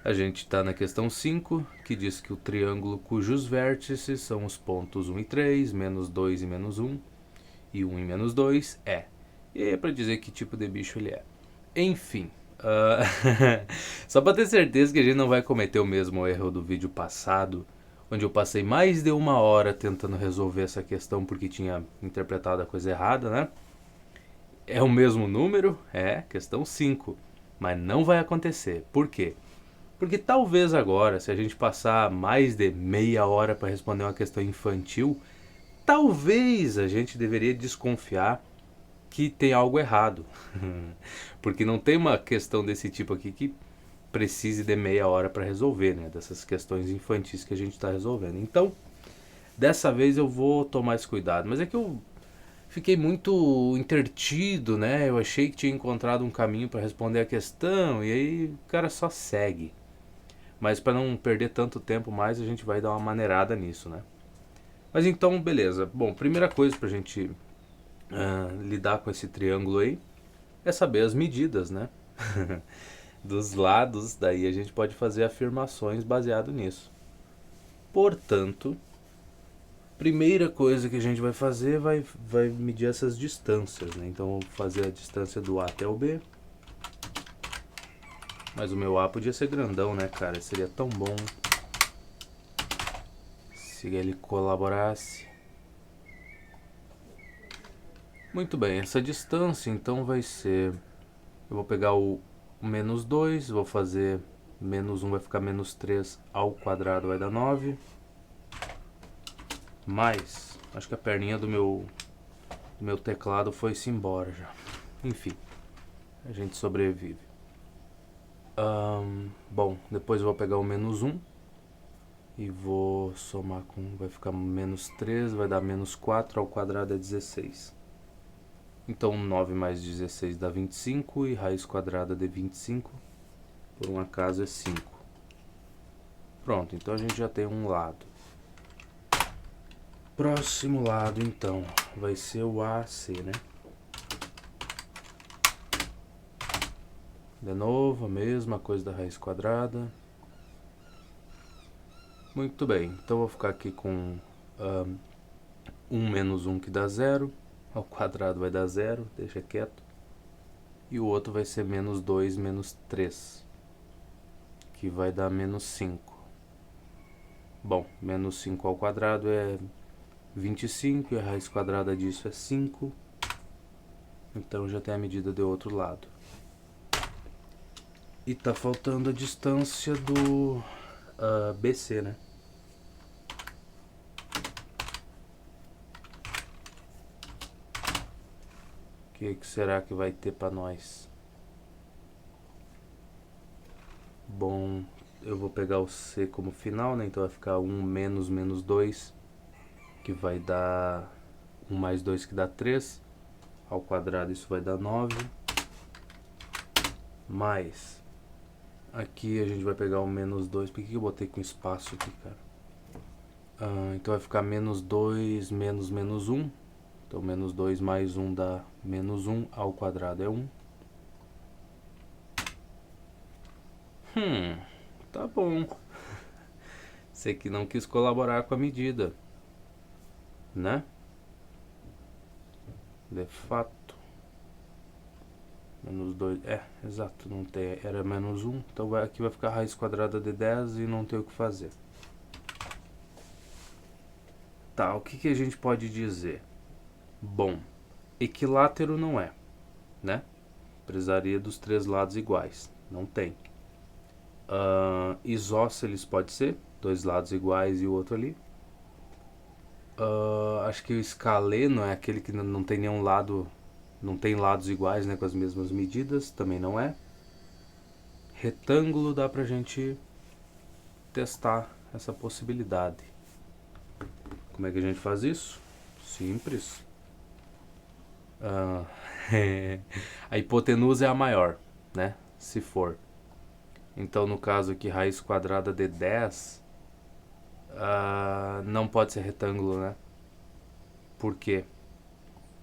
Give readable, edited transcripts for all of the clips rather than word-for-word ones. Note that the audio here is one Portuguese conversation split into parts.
A gente está na questão 5, que diz que o triângulo cujos vértices são os pontos 1 e 3, menos 2 e menos 1, e 1 e menos 2 é. E aí é para dizer que tipo de bicho ele é. Enfim, só para ter certeza que a gente não vai cometer o mesmo erro do vídeo passado, onde eu passei mais de 1 hora tentando resolver essa questão porque tinha interpretado a coisa errada, né? É o mesmo número? É, questão 5. Mas não vai acontecer. Por quê? Porque talvez agora, se a gente passar mais de meia hora para responder uma questão infantil, talvez a gente deveria desconfiar que tem algo errado. Porque não tem uma questão desse tipo aqui que precise de meia hora para resolver, né? Dessas questões infantis que a gente está resolvendo. Então, dessa vez eu vou tomar esse cuidado. Mas é que eu fiquei muito intertido, né? Eu achei que tinha encontrado um caminho para responder a questão e aí o cara só segue. Mas para não perder tanto tempo mais, a gente vai dar uma maneirada nisso, né? Mas então, beleza. Bom, primeira coisa pra gente lidar com esse triângulo aí é saber as medidas, né? Dos lados, daí a gente pode fazer afirmações baseado nisso. Portanto, primeira coisa que a gente vai fazer vai medir essas distâncias, né? Então, eu vou fazer a distância do A até o B. Mas o meu A podia ser grandão, né, cara? Seria tão bom se ele colaborasse. Muito bem, essa distância então vai ser... Eu vou pegar o menos 2, vou fazer menos 1 vai ficar menos 3 ao quadrado vai dar 9. Mais, acho que a perninha do meu teclado foi-se embora já. Enfim, a gente sobrevive. Bom, depois eu vou pegar o menos 1 e vou somar com... vai ficar menos 3, vai dar menos 4 ao quadrado é 16. Então 9 mais 16 dá 25 e raiz quadrada de 25, por um acaso, é 5. Pronto, então a gente já tem um lado. Próximo lado, então, vai ser o AC, né? De novo, a mesma coisa da raiz quadrada. Muito bem, então vou ficar aqui com 1 menos 1 que dá 0. Ao quadrado vai dar 0, deixa quieto. E o outro vai ser menos 2 menos 3, que vai dar menos 5. Bom, menos 5 ao quadrado é 25 e a raiz quadrada disso é 5. Então já tem a medida do outro lado. E tá faltando a distância do BC, né? O que será que vai ter para nós? Bom, eu vou pegar o C como final, né? Então vai ficar 1 menos menos 2, que vai dar 1 mais 2 que dá 3. Ao quadrado isso vai dar 9. Mais, aqui a gente vai pegar o menos 2. Por que eu botei com espaço aqui, cara? Então vai ficar menos 2 menos menos 1. Então menos 2 mais 1 dá menos 1, ao quadrado é 1. Tá bom. Você que não quis colaborar com a medida, né? De fato. Menos 2, exato, não tem, era menos 1. Então aqui vai ficar raiz quadrada de 10 e não tem o que fazer. Tá, o que a gente pode dizer? Bom, equilátero não é, né? Precisaria dos 3 lados iguais, não tem. Isósceles pode ser, 2 lados iguais e o outro ali. Acho que o escaleno é aquele que não tem nenhum lado, não tem lados iguais, né, com as mesmas medidas, também não é. Retângulo dá pra gente testar essa possibilidade. Como é que a gente faz isso? Simples. A hipotenusa é a maior, né? Se for. Então, no caso aqui, raiz quadrada de 10 não pode ser retângulo, né? Por quê?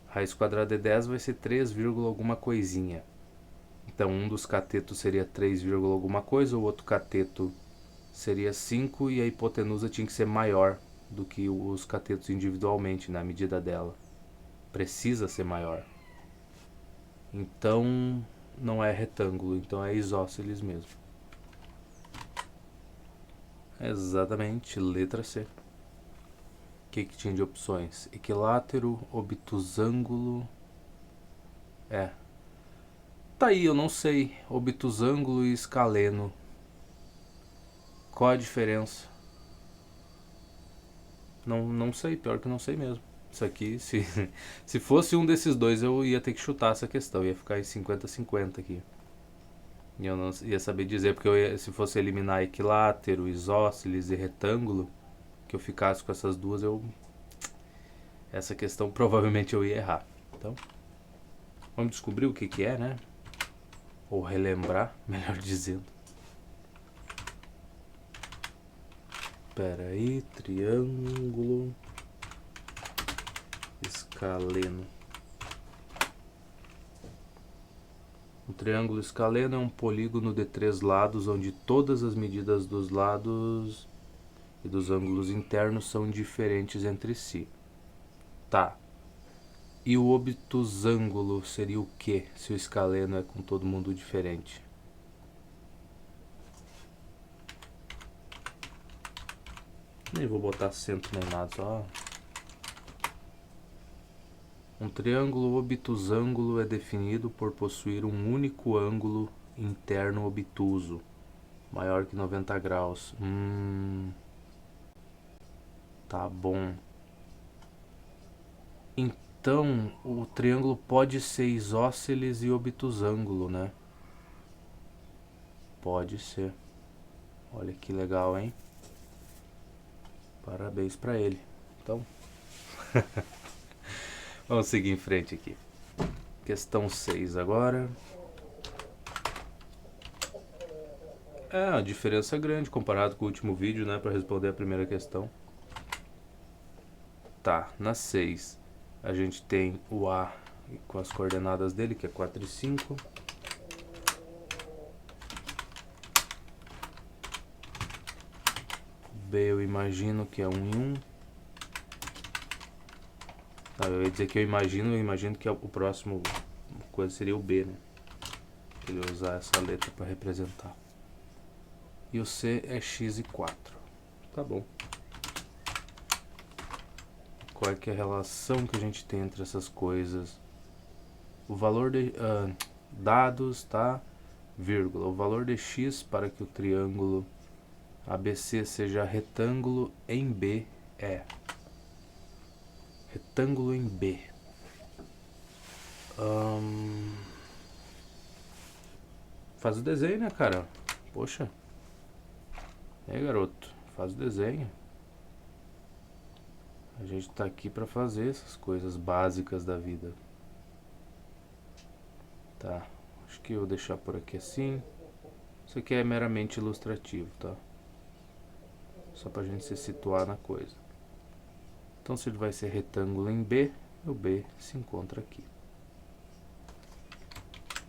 Raiz quadrada de 10 vai ser 3, alguma coisinha. Então, um dos catetos seria 3, alguma coisa, o outro cateto seria 5 e a hipotenusa tinha que ser maior do que os catetos individualmente, na medida dela. Precisa ser maior. Então, não é retângulo, então é isósceles mesmo. Exatamente, letra C. O que tinha de opções? Equilátero, obtusângulo... Tá aí, eu não sei. Obtusângulo e escaleno. Qual a diferença? Não sei, pior que não sei mesmo. Isso aqui, se fosse um desses dois, eu ia ter que chutar essa questão. Ia ficar em 50-50 aqui. E eu não ia saber dizer, porque se fosse eliminar equilátero, isósceles e retângulo, que eu ficasse com essas duas, essa questão provavelmente eu ia errar. Então, vamos descobrir o que é, né? Ou relembrar, melhor dizendo. Espera aí, triângulo escaleno. Um triângulo escaleno é um polígono de 3 lados, onde todas as medidas dos lados e dos ângulos internos são diferentes entre si. Tá. E o obtusângulo seria o que, se o escaleno é com todo mundo diferente? Nem vou botar acento nem nada, só... Um triângulo obtusângulo é definido por possuir um único ângulo interno obtuso, maior que 90 graus. Tá bom. Então, o triângulo pode ser isósceles e obtusângulo, né? Pode ser. Olha que legal, hein? Parabéns pra ele. Então, vamos seguir em frente aqui. Questão 6 agora. A diferença é grande comparado com o último vídeo, né? Para responder a primeira questão. Tá, na 6 a gente tem o A com as coordenadas dele, que é 4 e 5. B eu imagino que é 1 e 1. Eu ia dizer que eu imagino que o próximo coisa seria o B, né? Ele vai usar essa letra para representar. E o C é x e 4. Tá bom. Qual é que é a relação que a gente tem entre essas coisas? O valor de... dados, tá? Vírgula. O valor de x para que o triângulo ABC seja retângulo em B é... Retângulo em B. Faz o desenho, né, cara? Poxa. Garoto. Faz o desenho. A gente tá aqui pra fazer essas coisas básicas da vida. Tá. Acho que eu vou deixar por aqui assim. Isso aqui é meramente ilustrativo, tá? Só pra gente se situar na coisa. Então, se ele vai ser retângulo em B, o B se encontra aqui.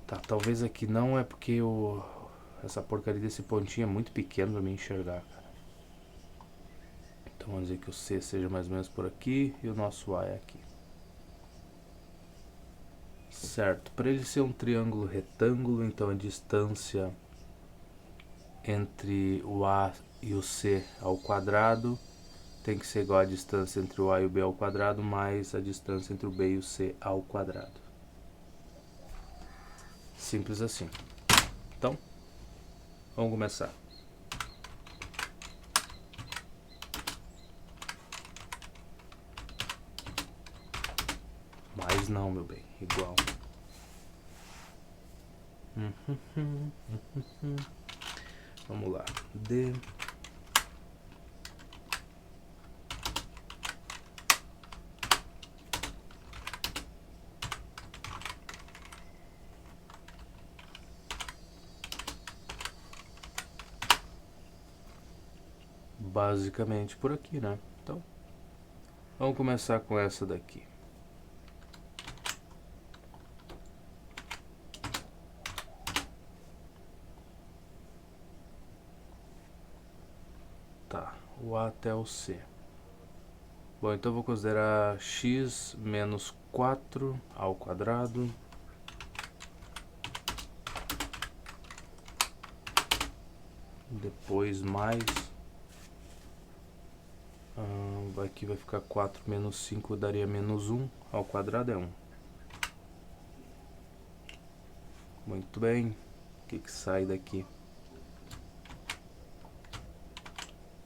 Tá, talvez aqui não, é porque essa porcaria desse pontinho é muito pequeno pra mim enxergar, cara. Então, vamos dizer que o C seja mais ou menos por aqui e o nosso A é aqui. Certo, para ele ser um triângulo retângulo, então a distância entre o A e o C ao quadrado tem que ser igual à distância entre o A e o B ao quadrado mais a distância entre o B e o C ao quadrado. Simples assim. Então, vamos começar. Mas não, meu bem, igual. Vamos lá. D. Basicamente por aqui, né? Então, vamos começar com essa daqui. Tá, o A até o C. Bom, então eu vou considerar x menos 4 ao quadrado depois mais aqui vai ficar 4 menos 5 daria menos 1 ao quadrado é 1. Muito bem, o que sai daqui?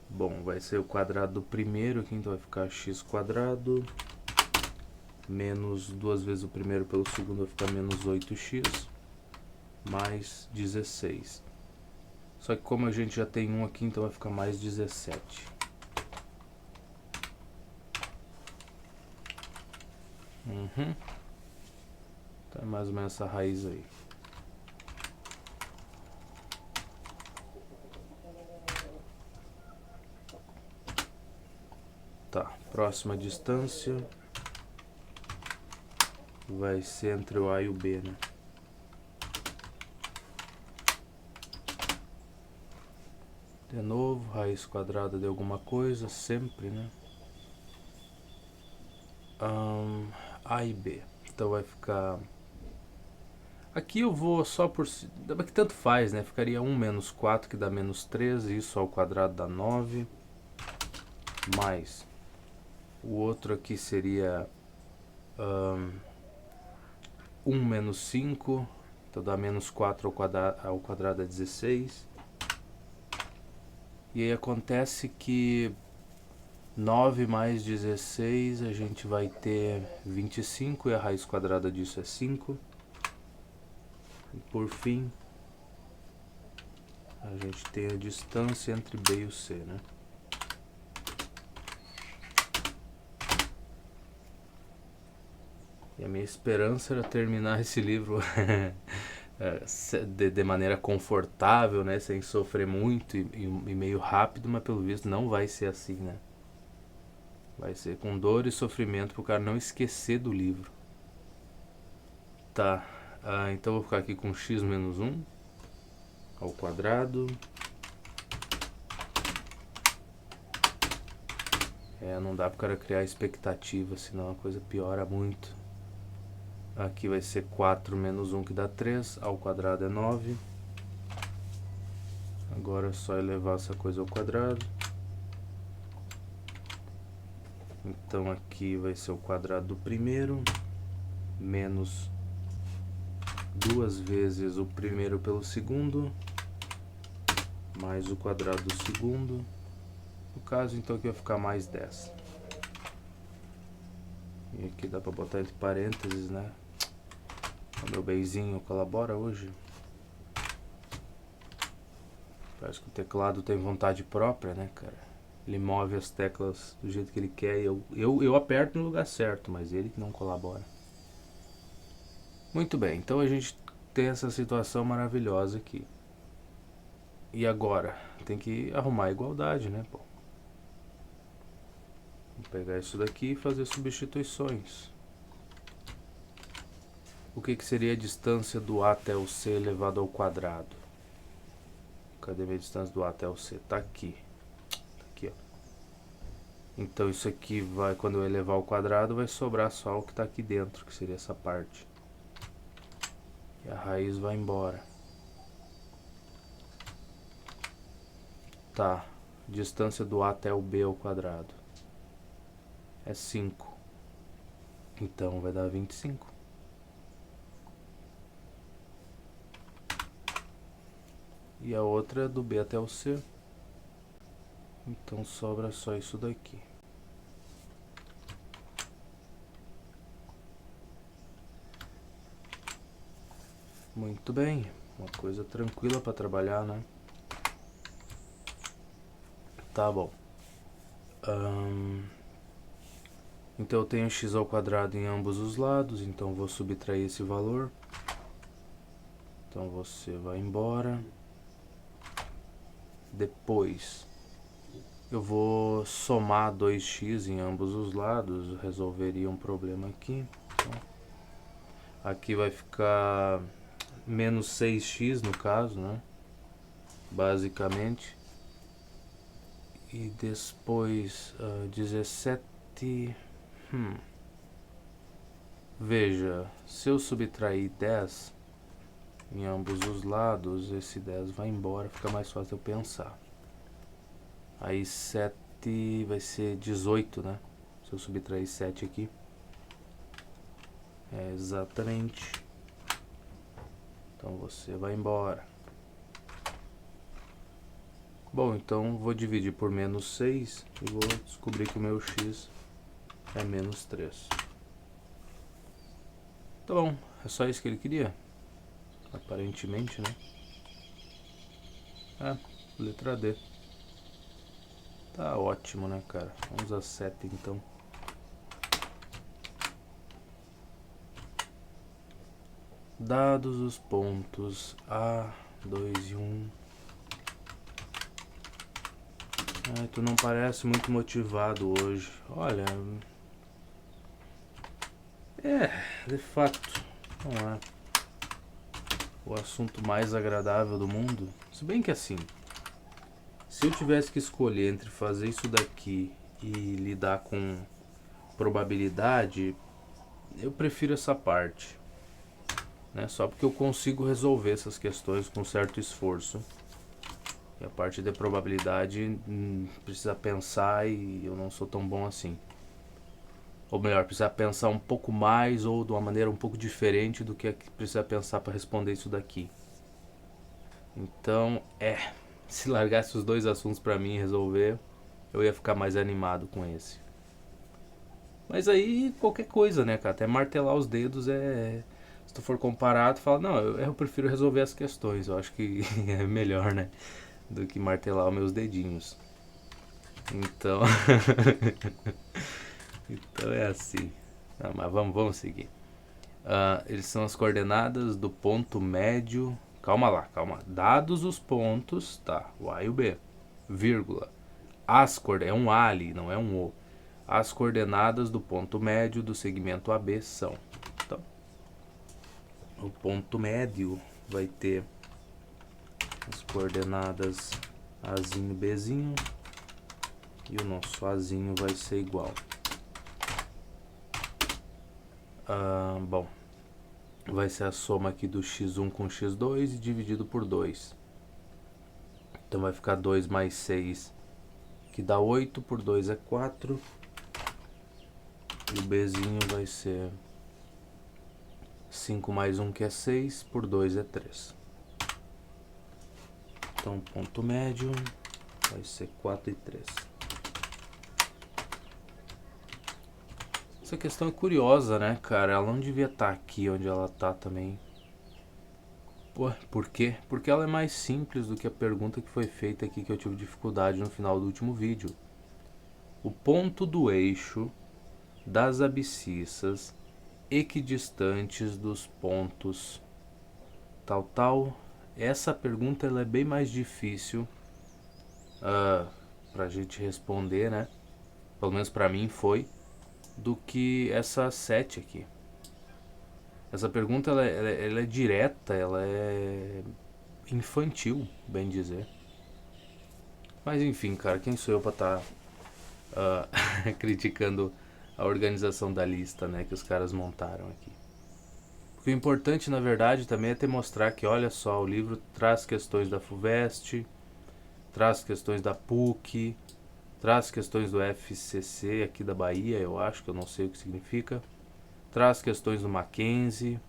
Bom, vai ser o quadrado do primeiro aqui, então vai ficar x quadrado menos 2 vezes o primeiro pelo segundo vai ficar menos 8x mais 16. Só que como a gente já tem 1 aqui, então vai ficar mais 17. Então é mais ou menos essa raiz aí. Tá, próxima distância vai ser entre o A e o B, né? De novo, raiz quadrada de alguma coisa, sempre, né? A e B. Então vai ficar... Aqui eu vou só por... que tanto faz, né? Ficaria 1 menos 4, que dá menos 13. Isso ao quadrado dá 9. Mais... O outro aqui seria 1 menos 5. Então dá menos 4 ao quadrado é 16. E aí acontece que 9 mais 16 a gente vai ter 25 e a raiz quadrada disso é 5. E por fim, a gente tem a distância entre B e o C, né? E a minha esperança era terminar esse livro de maneira confortável, né? Sem sofrer muito e meio rápido, mas pelo visto não vai ser assim, né? Vai ser com dor e sofrimento pro cara não esquecer do livro. Tá, então eu vou ficar aqui com x menos 1 ao quadrado. Não dá pro cara criar expectativa, senão a coisa piora muito. Aqui vai ser 4 menos 1 que dá 3, ao quadrado é 9. Agora é só elevar essa coisa ao quadrado. Então aqui vai ser o quadrado do primeiro, menos 2 vezes o primeiro pelo segundo, mais o quadrado do segundo. No caso, então aqui vai ficar mais 10. E aqui dá pra botar entre parênteses, né? O meu beizinho colabora hoje. Parece que o teclado tem vontade própria, né, cara? Ele move as teclas do jeito que ele quer e eu aperto no lugar certo, mas ele que não colabora. Muito bem, então a gente tem essa situação maravilhosa aqui. E agora? Tem que arrumar a igualdade, né, pô? Vou pegar isso daqui e fazer substituições. O que seria a distância do A até o C elevado ao quadrado? Cadê minha distância do A até o C? Tá aqui. Tá aqui, ó. Então isso aqui vai, quando eu elevar ao quadrado, vai sobrar só o que tá aqui dentro, que seria essa parte. E a raiz vai embora. Tá. Distância do A até o B ao quadrado é 5. Então vai dar 25. E a outra é do B até o C. Então sobra só isso daqui. Muito bem. Uma coisa tranquila para trabalhar, né? Tá bom. Então eu tenho x ao quadrado em ambos os lados. Então vou subtrair esse valor. Então você vai embora. Depois eu vou somar 2x em ambos os lados, resolveria um problema aqui. Então, aqui vai ficar menos 6x no caso, né? Basicamente. E depois 17. Veja, se eu subtrair 10 em ambos os lados, esse 10 vai embora, fica mais fácil eu pensar. Aí 7 vai ser 18, né? Se eu subtrair 7 aqui. É exatamente. Então você vai embora. Bom, então vou dividir por menos 6 e vou descobrir que o meu x é menos 3. Tá bom, é só isso que ele queria. Aparentemente, né? Letra D. Tá ótimo, né, cara? Vamos a 7 então. Dados os pontos A, 2 e 1. Ai, tu não parece muito motivado hoje. Olha... de fato, não é o assunto mais agradável do mundo. Se bem que assim, se eu tivesse que escolher entre fazer isso daqui e lidar com probabilidade, eu prefiro essa parte, né? Só porque eu consigo resolver essas questões com certo esforço. E a parte de probabilidade precisa pensar e eu não sou tão bom assim. Ou melhor, precisa pensar um pouco mais ou de uma maneira um pouco diferente do que precisa pensar para responder isso daqui. Então, se largasse os dois assuntos para mim resolver, eu ia ficar mais animado com esse. Mas aí, qualquer coisa, né, cara? Até martelar os dedos se tu for comparar, tu fala, não, eu prefiro resolver as questões. Eu acho que é melhor, né? Do que martelar os meus dedinhos. Então... então é assim. Não, mas vamos seguir. Eles são as coordenadas do ponto médio. Calma. Dados os pontos, tá? O A e o B. Vírgula. É um A ali, não é um O. As coordenadas do ponto médio do segmento AB são. Então, o ponto médio vai ter as coordenadas Azinho e Bzinho. E o nosso Azinho vai ser igual. Bom, vai ser a soma aqui do x1 com x2 e dividido por 2. Então vai ficar 2 mais 6, que dá 8, por 2 é 4. E o Bzinho vai ser 5 mais 1, que é 6, por 2 é 3. Então o ponto médio vai ser 4 e 3. Essa questão é curiosa, né, cara? Ela não devia estar aqui onde ela está também. Por quê? Porque ela é mais simples do que a pergunta que foi feita aqui, que eu tive dificuldade no final do último vídeo. O ponto do eixo das abscissas equidistantes dos pontos tal. Essa pergunta ela é bem mais difícil pra gente responder, né? Pelo menos pra mim foi, do que essa 7 aqui. Essa pergunta ela é direta, ela é infantil, bem dizer. Mas enfim, cara, quem sou eu pra estar criticando a organização da lista, né, que os caras montaram aqui. O importante, na verdade, também é te mostrar que, olha só, o livro traz questões da FUVEST, traz questões da PUC, traz questões do FCC aqui da Bahia, eu acho, que eu não sei o que significa, traz questões do Mackenzie,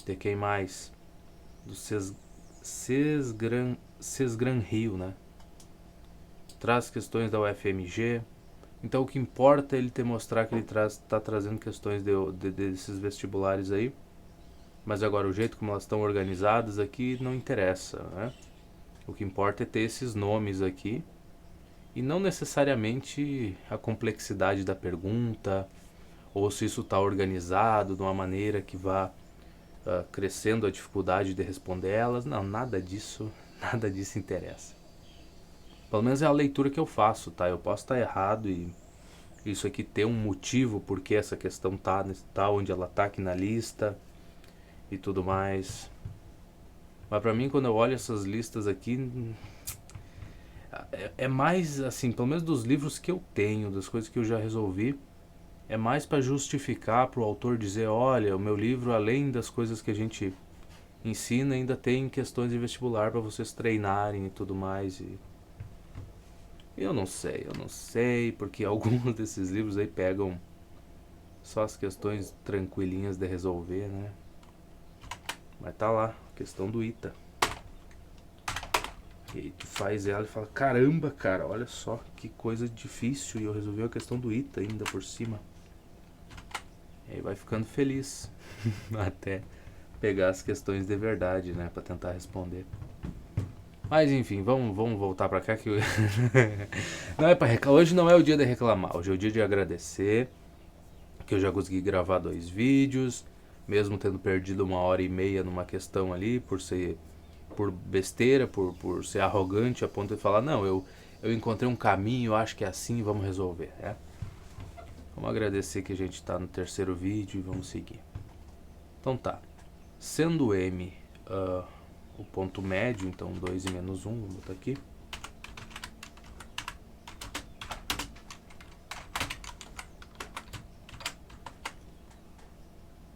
de quem mais? Do Sesgran Rio, né? Traz questões da UFMG. Então o que importa é ele te mostrar que ele está trazendo questões desses vestibulares aí. Mas agora o jeito como elas estão organizadas aqui não interessa, né? O que importa é ter esses nomes aqui e não necessariamente a complexidade da pergunta ou se isso está organizado de uma maneira que vá crescendo a dificuldade de responder elas. Não, nada disso interessa. Pelo menos é a leitura que eu faço, tá? Eu posso estar errado e isso aqui ter um motivo porque essa questão tá onde ela tá aqui na lista e tudo mais. Mas pra mim, quando eu olho essas listas aqui, É mais assim, pelo menos dos livros que eu tenho, das coisas que eu já resolvi, é mais para justificar para o autor dizer, olha, o meu livro, além das coisas que a gente ensina, ainda tem questões de vestibular para vocês treinarem e tudo mais. E eu não sei, porque alguns desses livros aí pegam só as questões tranquilinhas de resolver, né? Mas tá lá, questão do ITA. E aí tu faz ela e fala, caramba, cara, olha só que coisa difícil, e eu resolvi a questão do ITA ainda por cima. E aí vai ficando feliz até pegar as questões de verdade, né, pra tentar responder. Mas enfim, vamos voltar pra cá que não é para reclamar. Hoje não é o dia de reclamar, hoje é o dia de agradecer que eu já consegui gravar 2 vídeos, mesmo tendo perdido 1h30 numa questão ali por besteira, por ser arrogante a ponto de falar, não, eu encontrei um caminho, acho que é assim, vamos resolver, né? Vamos agradecer que a gente tá no 3º vídeo e vamos seguir. Então tá, sendo M o ponto médio, então 2 e menos 1, vou botar aqui.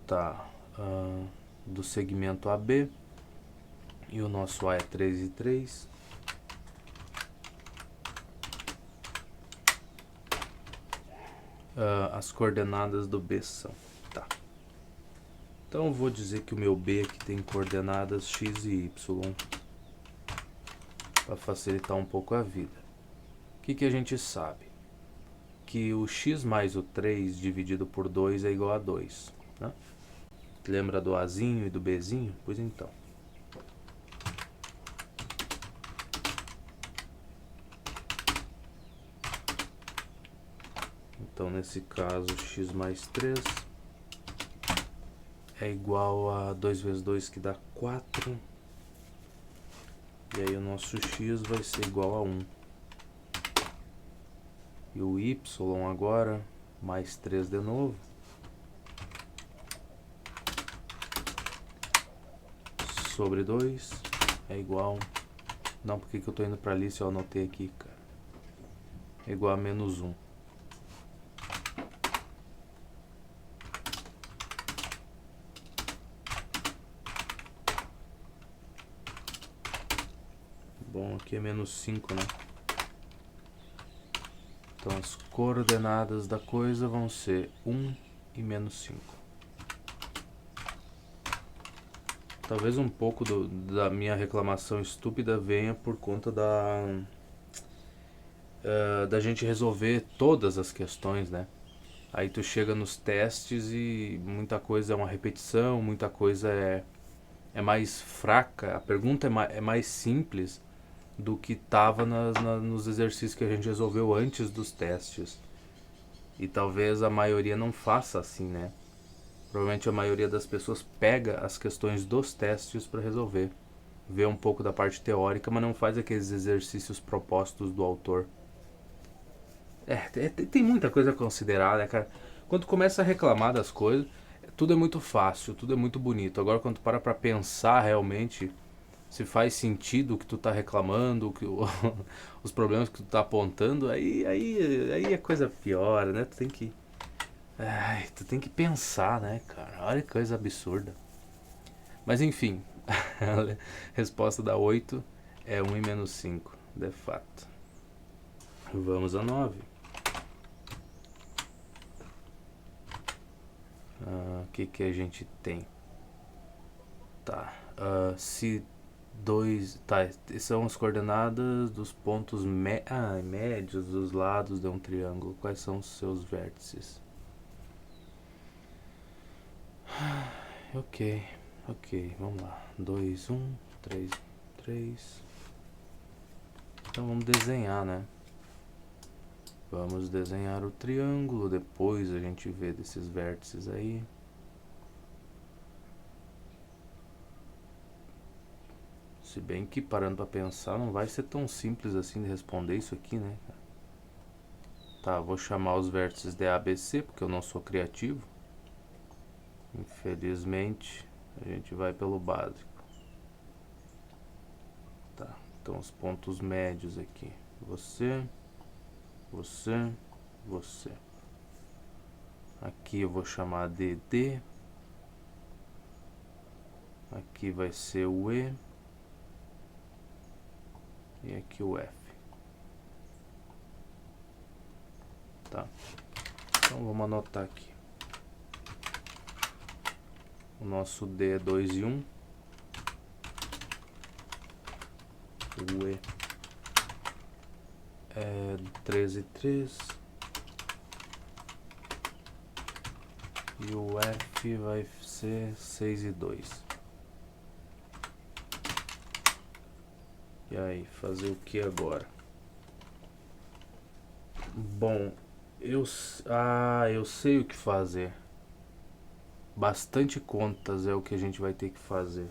Tá, do segmento AB, e o nosso A é 3 e 3. As coordenadas do B são, tá. Então eu vou dizer que o meu B aqui tem coordenadas x e y, para facilitar um pouco a vida. O que a gente sabe? Que o x mais o 3 dividido por 2 é igual a 2, né? Lembra do Azinho e do Bzinho? Pois então. Então nesse caso x mais 3 é igual a 2 vezes 2 que dá 4. E aí o nosso x vai ser igual a 1. E o y agora, mais 3 de novo, sobre 2 é igual... Não, por que eu tô indo pra ali se eu anotei aqui, cara? É igual a menos 1. Bom, aqui é menos 5, né? Então as coordenadas da coisa vão ser 1 e menos 5. Talvez um pouco da minha reclamação estúpida venha por conta da gente resolver todas as questões, né? Aí tu chega nos testes e muita coisa é uma repetição, muita coisa é mais fraca, a pergunta é mais simples do que estava nos exercícios que a gente resolveu antes dos testes. E talvez a maioria não faça assim, né? Provavelmente a maioria das pessoas pega as questões dos testes para resolver. Vê um pouco da parte teórica, mas não faz aqueles exercícios propostos do autor. Tem muita coisa a considerar, né, cara? Quando tu começa a reclamar das coisas, tudo é muito fácil, tudo é muito bonito. Agora quando tu para pra pensar realmente se faz sentido o que tu tá reclamando, os problemas que tu tá apontando, aí a coisa piora, né? Tu tem que pensar, né, cara? Olha que coisa absurda. Mas enfim, a resposta da 8 é 1 e menos 5, de fato. Vamos a 9. O que a gente tem? Tá, se 2... Tá, são as coordenadas dos pontos médios dos lados de um triângulo. Quais são os seus vértices? Ok, vamos lá. 2, 1, 3, 3. Então vamos desenhar, né? Vamos desenhar o triângulo, depois a gente vê desses vértices aí. Se bem que, parando pra pensar, não vai ser tão simples assim de responder isso aqui, né? Tá, vou chamar os vértices de ABC, porque eu não sou criativo. Infelizmente, a gente vai pelo básico. Tá, então os pontos médios aqui. você, você, você. Aqui eu vou chamar de D. Aqui vai ser o E. E aqui o F. Tá. Então vamos anotar aqui. O nosso D é 2 e 1. O E é 3 e 3. E o F vai ser 6 e 2. E aí, fazer o que agora? Bom, eu sei o que fazer. Bastante contas é o que a gente vai ter que fazer.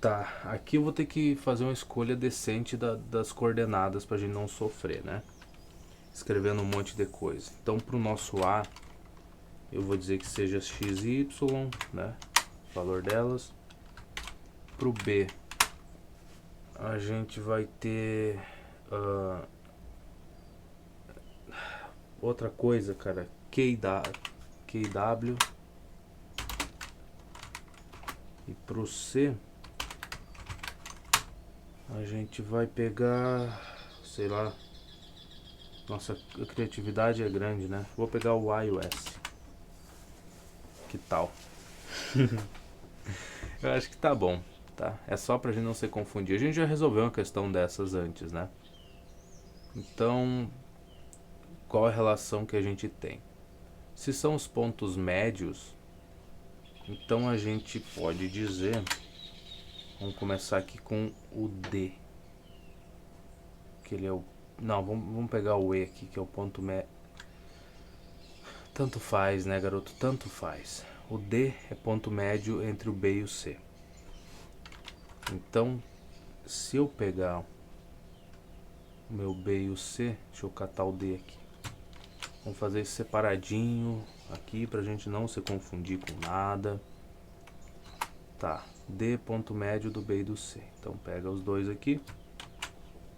Tá, aqui eu vou ter que fazer uma escolha decente das coordenadas pra gente não sofrer, né? Escrevendo um monte de coisa. Então pro nosso A, eu vou dizer que seja x e y, né? O valor delas. Pro B, a gente vai ter outra coisa, cara, KW. E pro C, a gente vai pegar, sei lá, nossa, a criatividade é grande, né? Vou pegar o A e o S. Que tal? Eu acho que tá bom, tá? É só pra gente não se confundir. A gente já resolveu uma questão dessas antes, né? Então, qual a relação que a gente tem? Se são os pontos médios, então a gente pode dizer... Vamos começar aqui com o D. Que ele é o... Não, vamos pegar o E aqui, que é o ponto médio. Tanto faz, né, garoto? Tanto faz. O D é ponto médio entre o B e o C. Então, se eu pegar o meu B e o C, deixa eu catar o D aqui. Vamos fazer isso separadinho aqui pra gente não se confundir com nada. Tá, D ponto médio do B e do C. Então pega os dois aqui,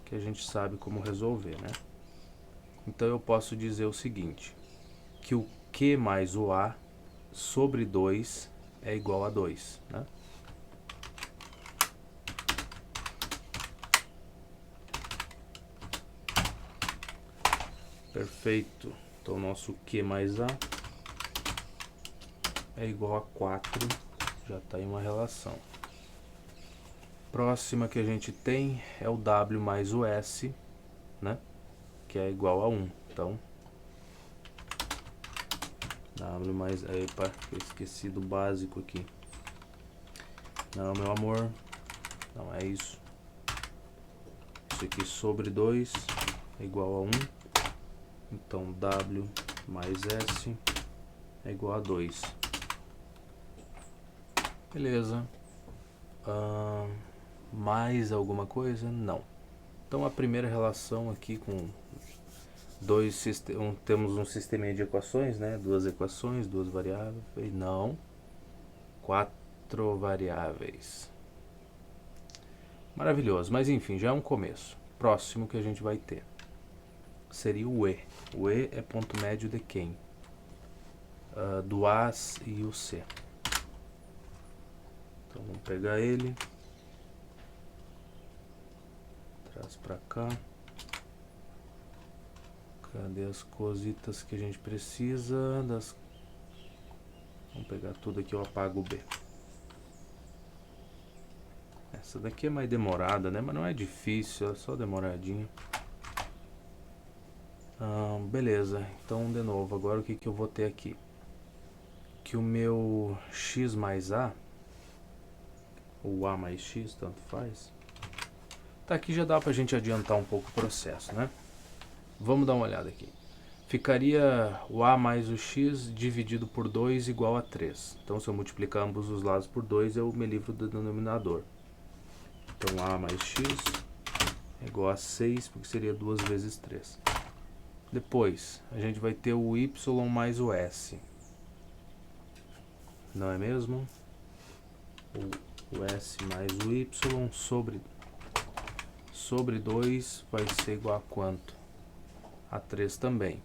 que a gente sabe como resolver, né? Então eu posso dizer o seguinte, que o Q mais o A sobre 2 é igual a 2, né? Perfeito. Então o nosso Q mais A é igual a 4, já está em uma relação. Próxima que a gente tem é o W mais o S, né? Que é igual a 1. Então, W mais... Epa, eu esqueci do básico aqui. Não, meu amor. Não é isso. Isso aqui sobre 2 é igual a 1. Então, W mais S é igual a 2. Beleza. Mais alguma coisa? Não. Então a primeira relação aqui com temos um sistema de equações, né? Duas equações, duas variáveis. Não. 4 variáveis. Maravilhoso, mas enfim, já é um começo. Próximo que a gente vai ter seria o E. O E é ponto médio de quem? Do A e o C. Então vamos pegar ele. Traz pra cá. Cadê as cositas que a gente precisa? Vamos pegar tudo aqui, eu apago o B. Essa daqui é mais demorada, né? Mas não é difícil, é só demoradinho. Beleza, então de novo, agora o que eu vou ter aqui? Que o meu x mais A, ou A mais x, tanto faz. Tá, aqui já dá pra gente adiantar um pouco o processo, né? Vamos dar uma olhada aqui. Ficaria o A mais o x dividido por 2 igual a 3. Então se eu multiplicar ambos os lados por 2, eu me livro do denominador. Então A mais x é igual a 6, porque seria 2 vezes 3. Depois, a gente vai ter o y mais o s. Não é mesmo? O s mais o y sobre 2 vai ser igual a quanto? A 3 também.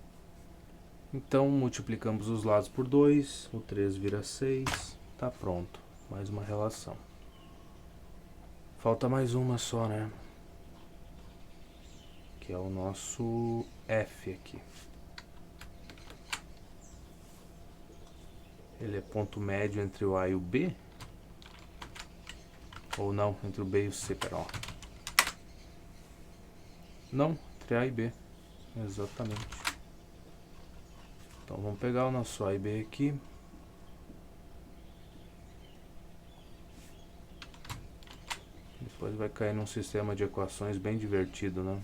Então, multiplicamos os lados por 2, o 3 vira 6, tá pronto. Mais uma relação. Falta mais uma só, né? Que é o nosso F aqui. Ele é ponto médio entre o A e o B? Ou não, entre o B e o C, pera lá. Não, entre A e B. Exatamente. Então vamos pegar o nosso A e B aqui. Depois vai cair num sistema de equações bem divertido, né?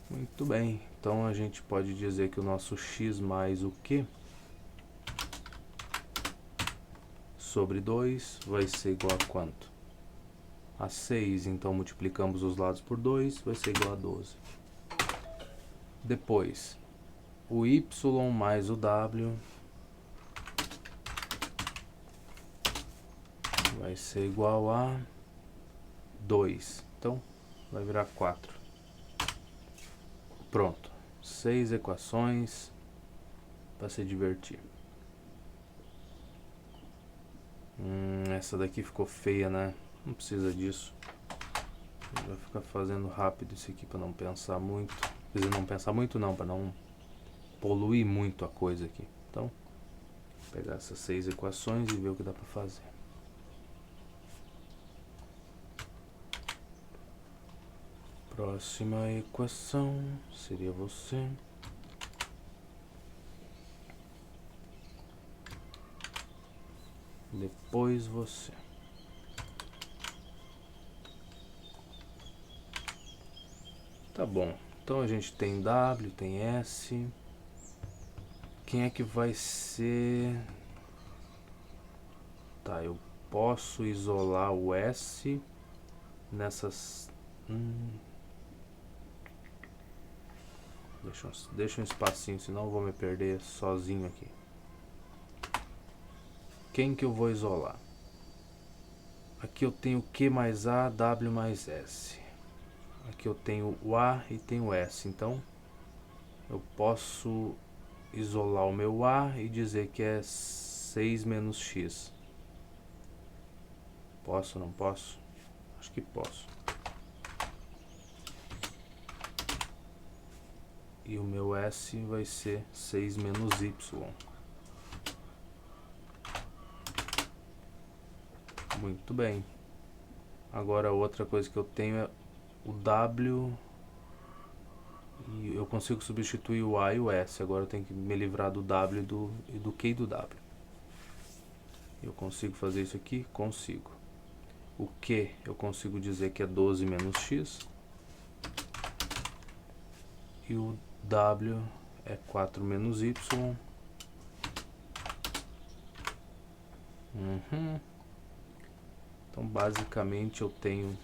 Muito bem. Então a gente pode dizer que o nosso x mais o q sobre 2 vai ser igual a quanto? A 6. Então multiplicamos os lados por 2, vai ser igual a 12. Depois, o y mais o w vai ser igual a 2. Então, vai virar 4. Pronto. 6 equações para se divertir. Essa daqui ficou feia, né? Não precisa disso. Vai ficar fazendo rápido isso aqui para não pensar muito. Quer dizer, não pensar muito não, para não poluir muito a coisa aqui. Então, vou pegar essas 6 equações e ver o que dá para fazer. Próxima equação seria você. Depois você. Tá bom. Então a gente tem W, tem S. Quem é que vai ser? Tá, eu posso isolar o S nessas... Deixa um espacinho, senão eu vou me perder sozinho aqui. Quem que eu vou isolar? Aqui eu tenho Q mais A, W mais S. Aqui eu tenho o A e tenho o S. Então, eu posso isolar o meu A e dizer que é 6 menos X. Posso ou não posso? Acho que posso. E o meu S vai ser 6 menos Y. Muito bem. Agora outra coisa que eu tenho é o W. E eu consigo substituir o A e o S. Agora eu tenho que me livrar do W e do Q e do W. Eu consigo fazer isso aqui? Consigo. O Q eu consigo dizer que é 12 menos X. E o W é 4 menos Y. Então basicamente eu tenho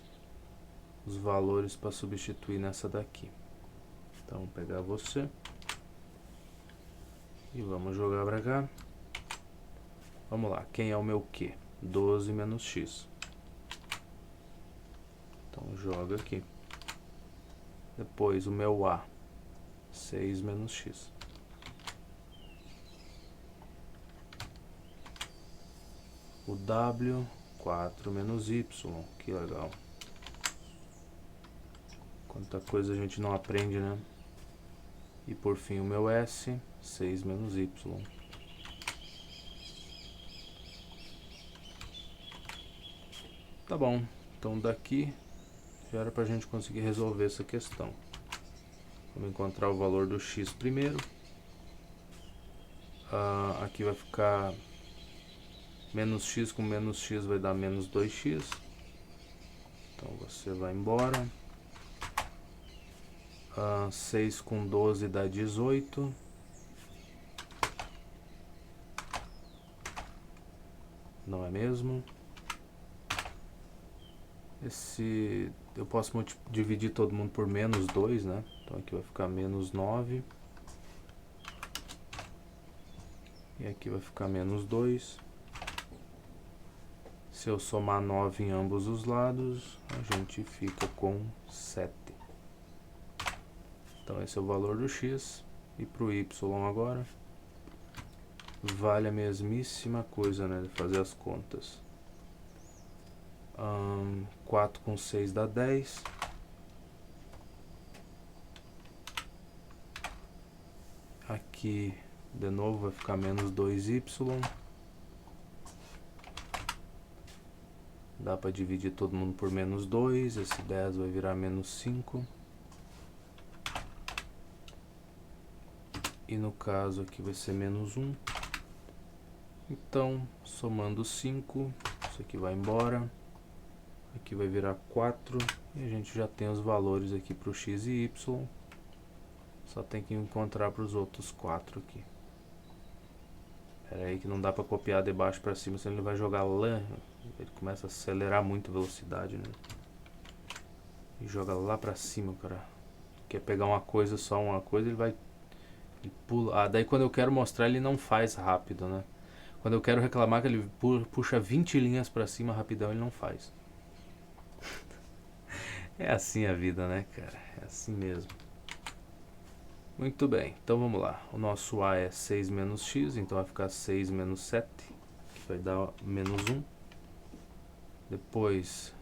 os valores para substituir nessa daqui. Então vou pegar você e vamos jogar para cá. Vamos lá, quem é o meu Q? 12 menos X. Então joga aqui. Depois o meu A, 6 menos X. O W, 4 menos Y. Que legal. Quanta coisa a gente não aprende, né? E por fim o meu S, 6 menos Y. Tá bom, então daqui já era pra gente conseguir resolver essa questão. Vamos encontrar o valor do X primeiro. Aqui vai ficar menos X com menos X vai dar menos 2X. Então você vai embora. 6 com 12 dá 18. Não é mesmo? Esse eu posso dividir todo mundo por menos 2, né? Então aqui vai ficar menos 9. E aqui vai ficar menos 2. Se eu somar 9 em ambos os lados, a gente fica com 7. Então esse é o valor do x. E para o y agora, vale a mesmíssima coisa, né? Fazer as contas. 4 com 6 dá 10. Aqui, de novo, vai ficar menos 2y. Dá para dividir todo mundo por menos 2. Esse 10 vai virar menos 5. E no caso aqui vai ser menos 1. Então, somando 5, isso aqui vai embora. Aqui vai virar 4. E a gente já tem os valores aqui para o x e y. Só tem que encontrar para os outros 4 aqui. Espera aí que não dá para copiar de baixo para cima, senão ele vai jogar lá. Ele começa a acelerar muito a velocidade, né? E joga lá para cima, cara. Quer pegar uma coisa, só uma coisa, ele vai... Ele pula. Daí quando eu quero mostrar, ele não faz rápido, né? Quando eu quero reclamar que ele puxa 20 linhas para cima rapidão, ele não faz. É assim a vida, né, cara? É assim mesmo. Muito bem, então vamos lá. O nosso A é 6 menos x, então vai ficar 6 menos 7, que vai dar menos 1. Depois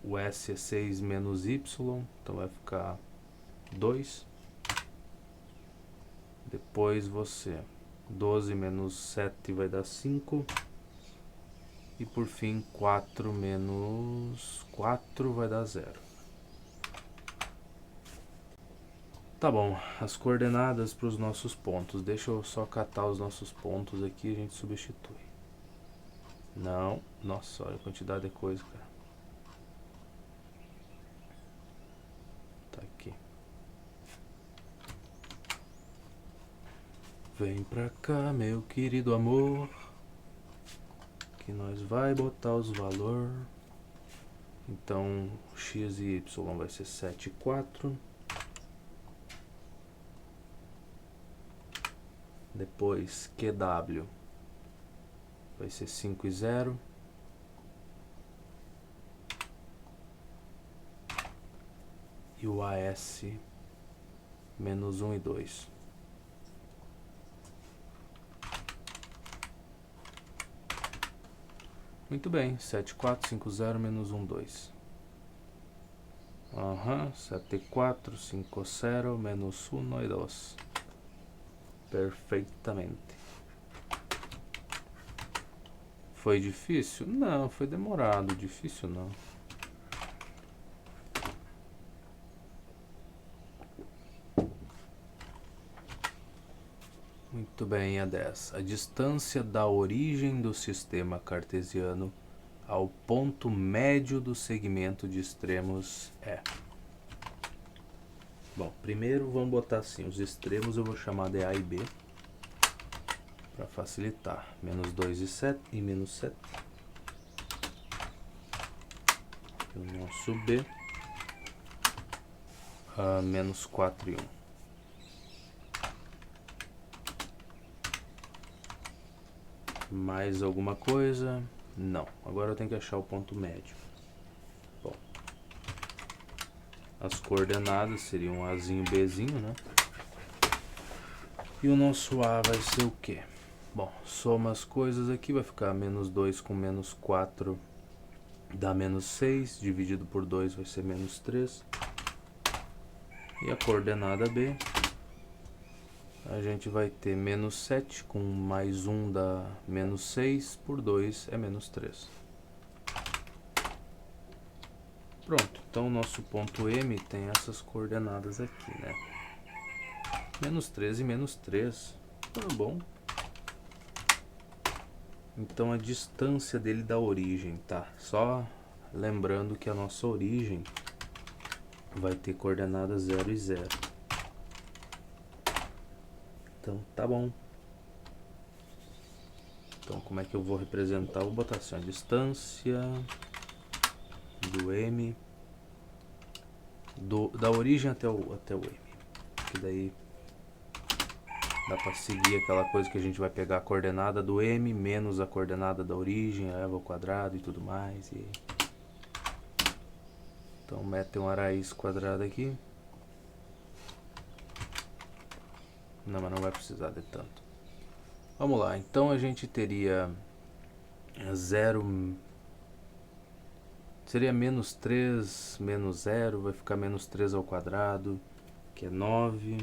o S é 6 menos y, então vai ficar 2. Depois 12 menos 7 vai dar 5. E por fim 4 menos 4 vai dar 0. Tá bom, as coordenadas para os nossos pontos. Deixa eu só catar os nossos pontos aqui e a gente substitui. Não, nossa, olha a quantidade de coisa, cara. Tá aqui. Vem pra cá, meu querido amor, que nós vai botar os valor. Então, x e y vai ser 7 e 4. Depois QW vai ser 5 e 0. E o AS menos 1 e 2. Muito bem, 7, 4, 5, 0, menos 1, 2. 7, 4, 5, 0, menos 1 e 2. Perfeitamente. Foi difícil? Não, foi demorado. Difícil não. Muito bem, a 10. A distância da origem do sistema cartesiano ao ponto médio do segmento de extremos é... Bom, primeiro vamos botar assim, os extremos eu vou chamar de A e B, para facilitar. Menos 2 e 7 e menos 7. E o nosso B, menos 4 e 1. Mais alguma coisa? Não. Agora eu tenho que achar o ponto médio. Bom, as coordenadas seriam Azinho, Bzinho, né? E o nosso A vai ser o quê? Bom, soma as coisas aqui, vai ficar menos 2 com menos 4 dá menos 6, dividido por 2 vai ser menos 3. E a coordenada B, a gente vai ter menos 7 com mais 1 dá menos 6, por 2 é menos 3. Pronto, então o nosso ponto M tem essas coordenadas aqui, né? Menos 3 e menos 3, tá bom. Então a distância dele da origem, tá? Só lembrando que a nossa origem vai ter coordenadas 0 e 0. Então tá bom. Então como é que eu vou representar? Vou botar assim, a distância do M, da origem até o M. Que daí Dá para seguir aquela coisa que a gente vai pegar a coordenada do m menos a coordenada da origem, eleva ao quadrado e tudo mais. Então mete uma raiz quadrada aqui. Não, mas não vai precisar de tanto. Vamos lá, então a gente teria 0, seria menos 3 menos 0, vai ficar menos 3 ao quadrado, que é 9,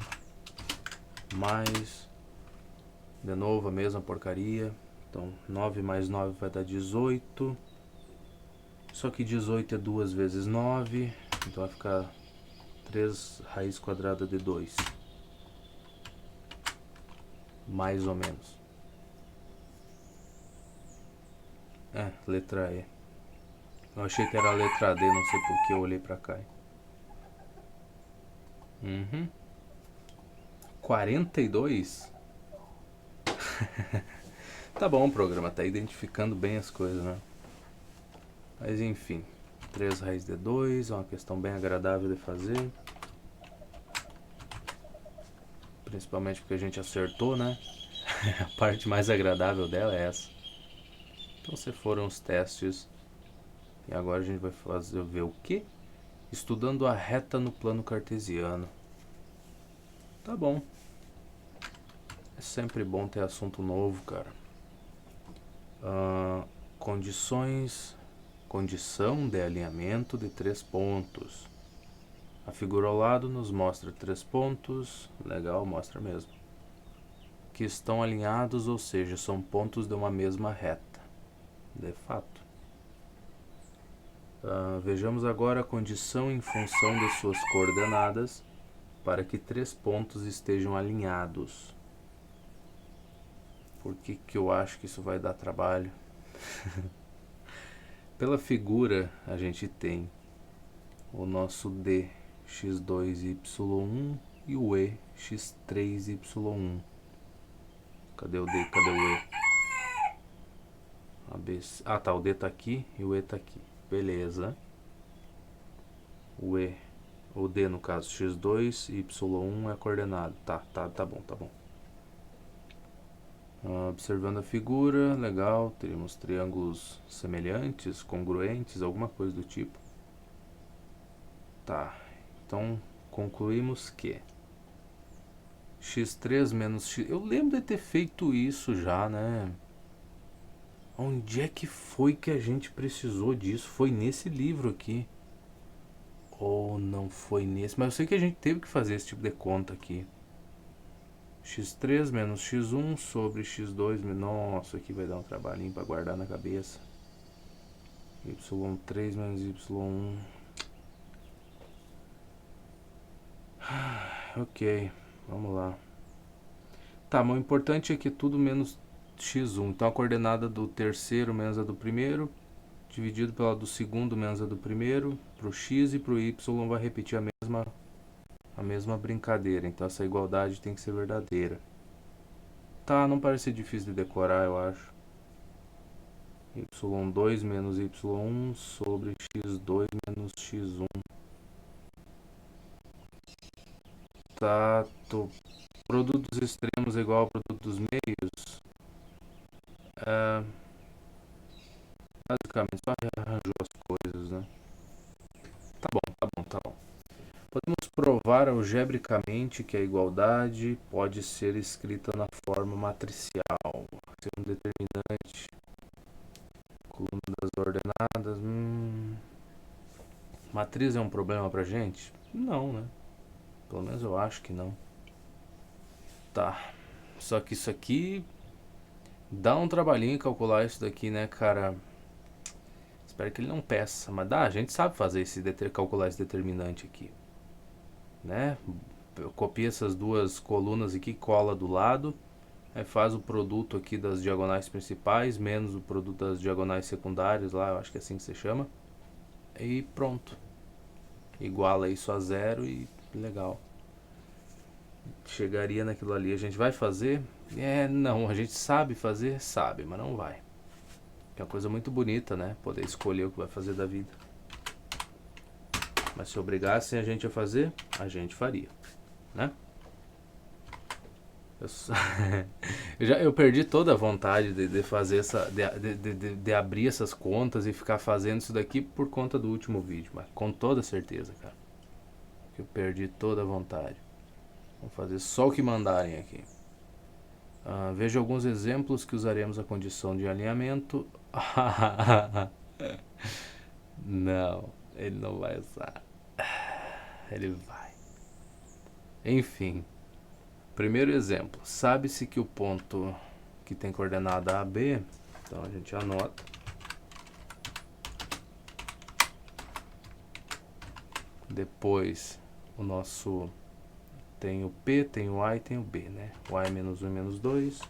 mais, de novo a mesma porcaria, então 9 mais 9 vai dar 18, só que 18 é 2 vezes 9, então vai ficar 3 raiz quadrada de 2, mais ou menos. Letra E. Eu achei que era a letra D, não sei porque eu olhei pra cá. 42? Tá bom, o programa tá identificando bem as coisas, né? Mas enfim, 3 raiz de 2 é uma questão bem agradável de fazer. Principalmente porque a gente acertou, né? A parte mais agradável dela é essa. Então, se foram os testes. E agora a gente vai ver o quê? Estudando a reta no plano cartesiano. Tá bom. É sempre bom ter assunto novo, cara. Condição de alinhamento de 3 pontos. A figura ao lado nos mostra 3 pontos. Legal, mostra mesmo. Que estão alinhados, ou seja, são pontos de uma mesma reta. De fato. Vejamos agora a condição em função de suas coordenadas para que 3 pontos estejam alinhados. Por que eu acho que isso vai dar trabalho? Pela figura a gente tem o nosso D x2y1 e o E x3y1. Cadê o D? Cadê o E? Ah, tá, o D tá aqui e o E tá aqui. Beleza. O D no caso, x2, y1 é a coordenada. Tá bom. Observando a figura, legal, teríamos triângulos semelhantes, congruentes, alguma coisa do tipo. Tá, então concluímos que x3 menos x... Eu lembro de ter feito isso já, né? Onde é que foi que a gente precisou disso? Foi nesse livro aqui. Ou não foi nesse? Mas eu sei que a gente teve que fazer esse tipo de conta aqui. x3 menos x1 sobre x2... Nossa, aqui vai dar um trabalhinho para guardar na cabeça. y3 menos y1... Ok, vamos lá. Tá, mas o importante é que é tudo menos x1. Então a coordenada do terceiro menos a do primeiro, dividido pela do segundo menos a do primeiro, pro x e pro y vai repetir a mesma brincadeira. Então essa igualdade tem que ser verdadeira. Tá, não parece ser difícil de decorar, eu acho. y2 menos y1 sobre x2 menos x1. Tá, produto dos extremos é igual ao produto dos meios. Basicamente só rearranjou as coisas, né? Tá bom. Podemos provar algebricamente que a igualdade pode ser escrita na forma matricial. Ser um determinante. Coluna das ordenadas. Matriz é um problema pra gente? Não, né? Pelo menos eu acho que não. Tá. Só que isso aqui dá um trabalhinho calcular isso daqui, né, cara? Espero que ele não peça. Mas a gente sabe fazer calcular esse determinante aqui. Né? Copia essas duas colunas aqui, cola do lado. Aí faz o produto aqui das diagonais principais, menos o produto das diagonais secundárias lá, eu acho que é assim que se chama. E pronto. Iguala isso a zero e legal. Chegaria naquilo ali. A gente vai fazer? Não, a gente sabe fazer? Sabe, mas não vai. É uma coisa muito bonita, né? Poder escolher o que vai fazer da vida. Mas se obrigassem a gente a fazer, a gente faria, né? Eu perdi toda a vontade de fazer de abrir essas contas e ficar fazendo isso daqui por conta do último vídeo, mas com toda certeza, cara. Eu perdi toda a vontade. Vamos fazer só o que mandarem aqui. Veja alguns exemplos que usaremos a condição de alinhamento. Não, ele não vai usar. Ele vai. Enfim. Primeiro exemplo. Sabe-se que o ponto que tem coordenada AB, então a gente anota. Depois o nosso tem o P, tem o A e tem o B, né? O A é menos 1 e menos 2.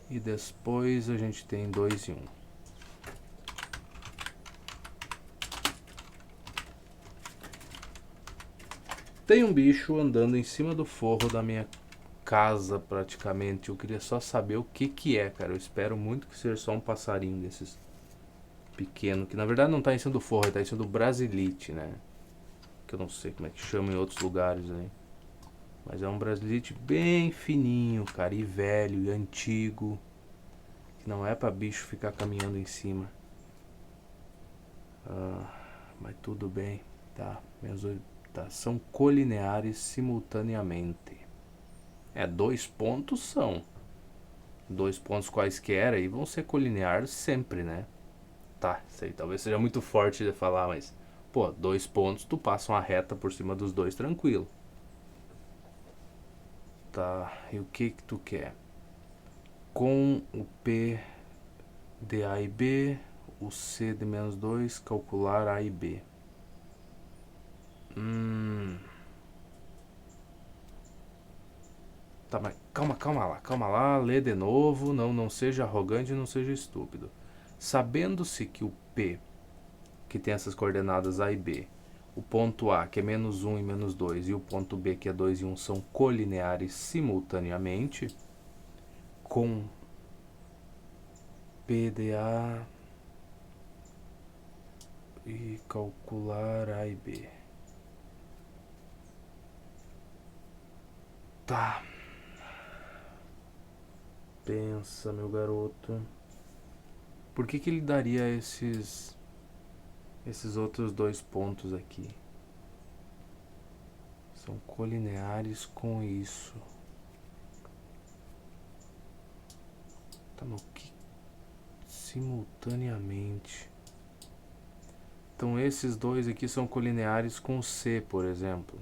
E depois a gente tem 2 e 1. Tem um bicho andando em cima do forro da minha casa praticamente. Eu queria só saber o que é, cara. Eu espero muito que seja só um passarinho desses pequeno, que na verdade não tá em cima do forro, tá em cima do brasilite, né? Que eu não sei como é que chama em outros lugares aí. Mas é um brasilite bem fininho, cara, e velho, e antigo. Que não é pra bicho ficar caminhando em cima. Mas tudo bem, tá? Tá. São colineares simultaneamente. 2 pontos são. 2 pontos quaisquer aí vão ser colineares sempre, né? Tá, sei, talvez seja muito forte de falar, mas... Pô, 2 pontos, tu passa uma reta por cima dos dois tranquilo. Tá, e o que tu quer? Com o P de A e B, o C de menos 2, calcular A e B. Tá, mas calma lá, lê de novo, não seja arrogante e não seja estúpido. Sabendo-se que o P, que tem essas coordenadas A e B, o ponto A, que é menos 1 e menos 2, e o ponto B, que é 2 e 1, são colineares simultaneamente, com P de A e calcular A e B. Tá. Pensa, meu garoto. Por que ele daria esses outros 2 pontos aqui? São colineares com isso. Tá, no que? Simultaneamente. Então esses dois aqui são colineares com C, por exemplo.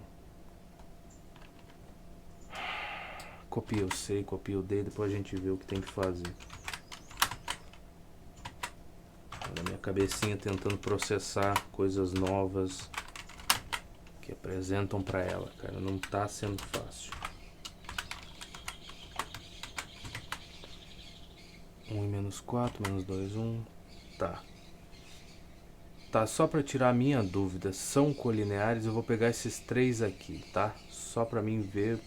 Copia o C, copia o D, depois a gente vê o que tem que fazer. Olha a minha cabecinha tentando processar coisas novas que apresentam pra ela, cara. Não tá sendo fácil. 1 e menos 4, menos 2, 1. Tá. Tá, só pra tirar a minha dúvida, são colineares, eu vou pegar esses 3 aqui, tá? Só pra mim ver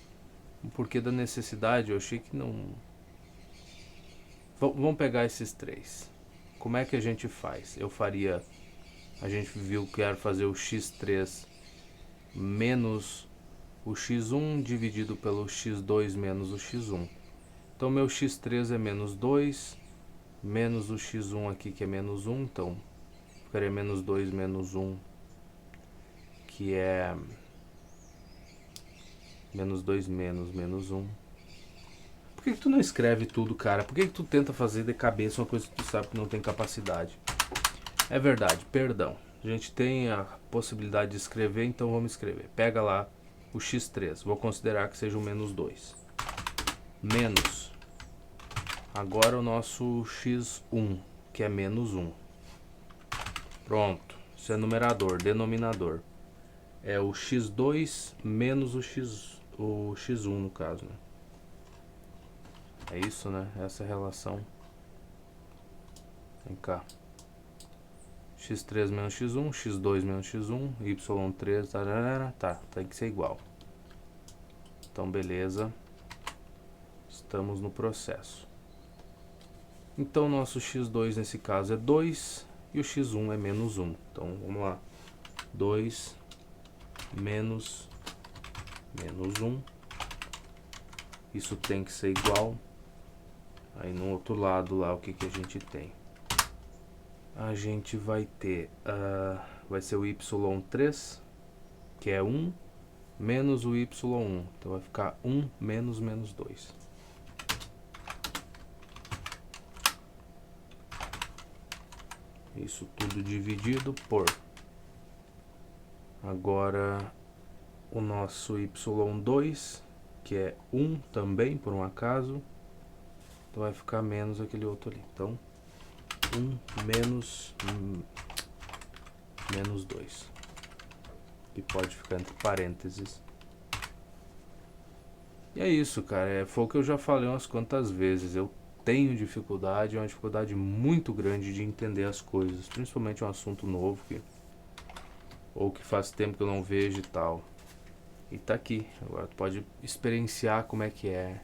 o porquê da necessidade, eu achei que não... Vamos pegar esses 3. Como é que a gente faz? Eu faria... A gente viu que era fazer o x3 menos o x1 dividido pelo x2 menos o x1. Então meu x3 é menos 2, menos o x1 aqui que é menos 1, então ficaria menos 2 menos 1, que é menos 2 menos 1. Por que tu não escreve tudo, cara? Por que tu tenta fazer de cabeça uma coisa que tu sabe que não tem capacidade? É verdade, perdão. A gente tem a possibilidade de escrever, então vamos escrever. Pega lá o x3, vou considerar que seja o menos 2. Menos. Agora o nosso x1, que é menos 1. Pronto, isso é numerador, denominador. É o x2 menos o x1 no caso, né? É isso, né? Essa é a relação. Vem cá. x3 menos x1, x2 menos x1, y3, tararara, tá, tem que ser igual. Então, beleza. Estamos no processo. Então, nosso x2 nesse caso é 2 e o x1 é menos 1. Então, vamos lá. 2 menos 1. Isso tem que ser igual. Aí no outro lado lá, o que a gente tem? A gente vai ter, vai ser o y3, que é 1, menos o y1. Então vai ficar 1 menos 2. Isso tudo dividido por... Agora o nosso y2, que é 1 também, por um acaso. Então vai ficar menos aquele outro ali. Então 1 menos 2. Que pode ficar entre parênteses. E é isso, cara. Foi o que eu já falei umas quantas vezes. Eu tenho dificuldade, é uma dificuldade muito grande de entender as coisas. Principalmente um assunto novo, ou que faz tempo que eu não vejo e tal. E tá aqui. Agora tu pode experienciar como é que é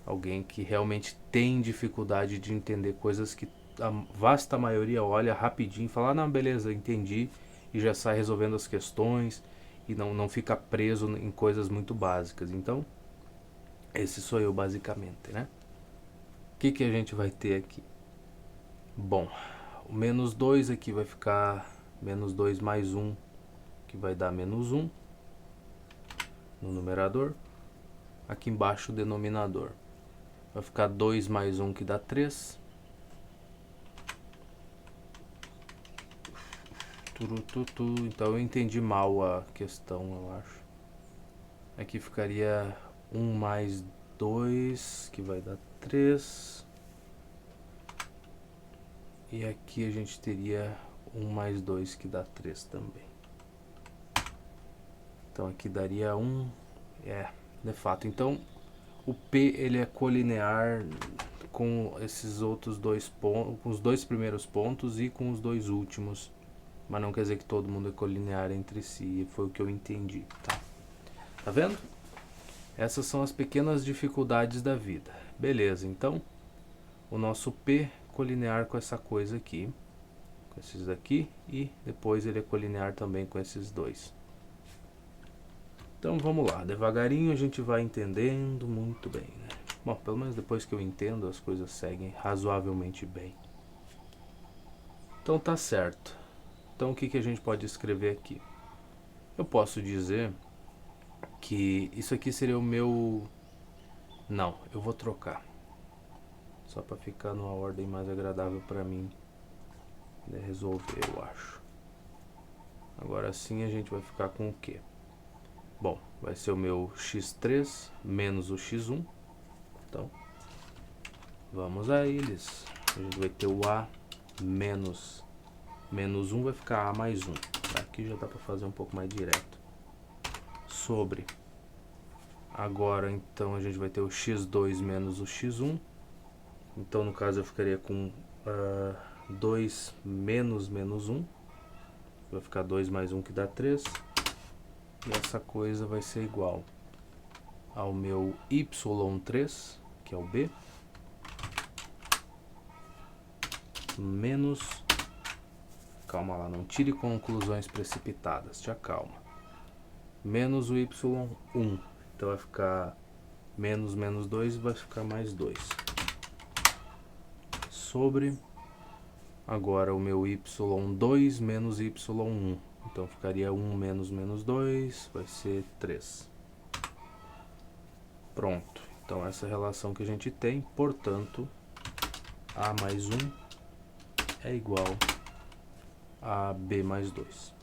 alguém que realmente tem dificuldade de entender coisas que a vasta maioria olha rapidinho e fala, não, beleza, entendi, e já sai resolvendo as questões e não fica preso em coisas muito básicas. Então, esse sou eu basicamente, né? O que a gente vai ter aqui? Bom, o menos 2 aqui vai ficar menos 2 mais 1, que vai dar menos 1 no numerador. Aqui embaixo o denominador. Vai ficar 2 mais 1, que dá 3. Então eu entendi mal a questão, eu acho. Aqui ficaria 1 mais 2, que vai dar 3. E aqui a gente teria 1 mais 2, que dá 3 também. Então aqui daria 1. De fato. Então o P ele é colinear com esses outros dois pontos, com os dois primeiros pontos e com os dois últimos. Mas não quer dizer que todo mundo é colinear entre si. Foi o que eu entendi. Tá vendo? Essas são as pequenas dificuldades da vida. Beleza, então o nosso P colinear com essa coisa aqui, com esses daqui, e depois ele é colinear também com esses dois. Então vamos lá, devagarinho a gente vai entendendo muito bem, né? Bom, pelo menos depois que eu entendo as coisas seguem razoavelmente bem. Então tá certo. Então o que a gente pode escrever aqui? Eu posso dizer que isso aqui seria o meu... Não, eu vou trocar. Só para ficar numa ordem mais agradável para mim de resolver, eu acho. Agora sim a gente vai ficar com o quê? Bom, vai ser o meu x3 menos o x1. Então, vamos a eles. A gente vai ter o a menos 1, vai ficar a mais 1. Aqui já dá para fazer um pouco mais direto. Sobre. Agora, então, a gente vai ter o x2 menos o x1. Então, no caso, eu ficaria com 2 menos 1. Vai ficar 2 mais 1, que dá 3. E essa coisa vai ser igual ao meu y3, que é o b, menos... Calma lá, não tire conclusões precipitadas, te acalma. Menos o y1. Então vai ficar menos 2, vai ficar mais 2. Sobre... Agora o meu y2 menos y1. Então ficaria 1 menos 2, vai ser 3. Pronto. Então essa é a relação que a gente tem, portanto, a mais 1 é igual a b mais 2.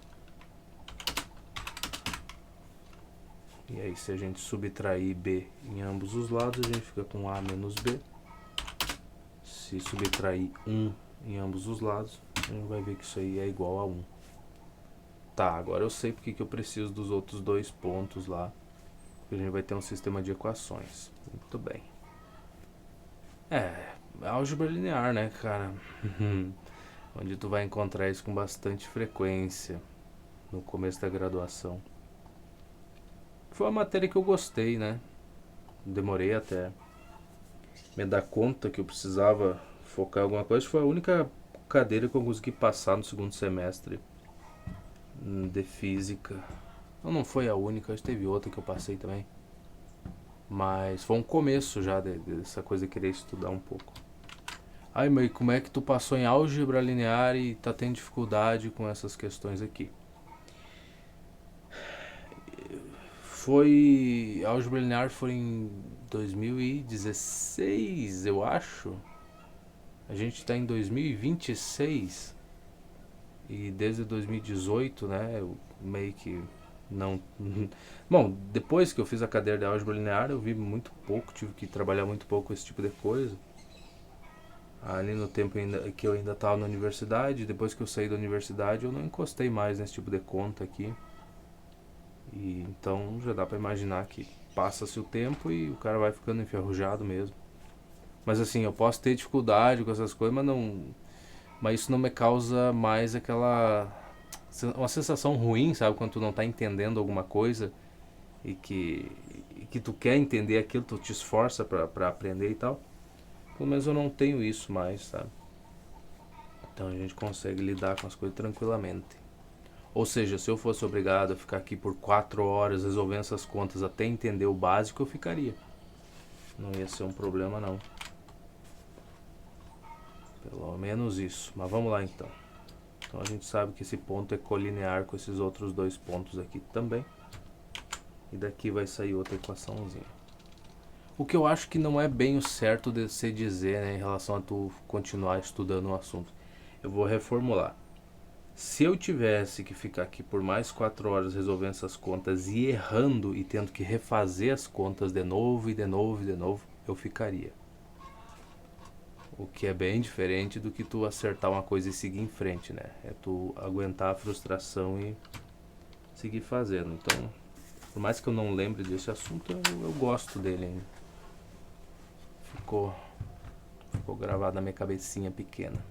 E aí se a gente subtrair b em ambos os lados, a gente fica com a menos b. Se subtrair 1 em ambos os lados, a gente vai ver que isso aí é igual a 1. Tá, agora eu sei porque que eu preciso dos outros dois pontos lá. Porque a gente vai ter um sistema de equações. Muito bem. Álgebra linear, né, cara? Onde tu vai encontrar isso com bastante frequência no começo da graduação. Foi uma matéria que eu gostei, né? Demorei até me dar conta que eu precisava focar em alguma coisa. Foi a única cadeira que eu consegui passar no segundo semestre de física. Não foi a única, acho que teve outra que eu passei também. Mas foi um começo já dessa coisa de querer estudar um pouco. Ai, mãe, como é que tu passou em álgebra linear e tá tendo dificuldade com essas questões aqui? Álgebra linear foi em 2016, eu acho. A gente tá em 2026 e desde 2018, né, eu meio que não... Bom, depois que eu fiz a cadeira de álgebra linear, eu vi muito pouco, tive que trabalhar muito pouco esse tipo de coisa. Ali no tempo que eu ainda estava na universidade, depois que eu saí da universidade, eu não encostei mais nesse tipo de conta aqui. E então já dá para imaginar que passa-se o tempo e o cara vai ficando enferrujado mesmo. Mas assim, eu posso ter dificuldade com essas coisas, mas isso não me causa mais aquela uma sensação ruim, sabe, quando tu não tá entendendo alguma coisa e que tu quer entender aquilo, tu te esforça para aprender e tal. Pelo menos eu não tenho isso mais, sabe? Então a gente consegue lidar com as coisas tranquilamente. Ou seja, se eu fosse obrigado a ficar aqui por 4 horas resolvendo essas contas até entender o básico, eu ficaria. Não ia ser um problema não. Pelo menos isso. Mas vamos lá então. Então a gente sabe que esse ponto é colinear com esses outros dois pontos aqui também. E daqui vai sair outra equaçãozinha. O que eu acho que não é bem o certo de se dizer, né, em relação a tu continuar estudando o assunto. Eu vou reformular. Se eu tivesse que ficar aqui por mais 4 horas resolvendo essas contas e errando e tendo que refazer as contas de novo e de novo e de novo, eu ficaria. O que é bem diferente do que tu acertar uma coisa e seguir em frente, né? É tu aguentar a frustração e seguir fazendo. Então, por mais que eu não lembre desse assunto, eu gosto dele ainda. Ficou gravado na minha cabecinha pequena.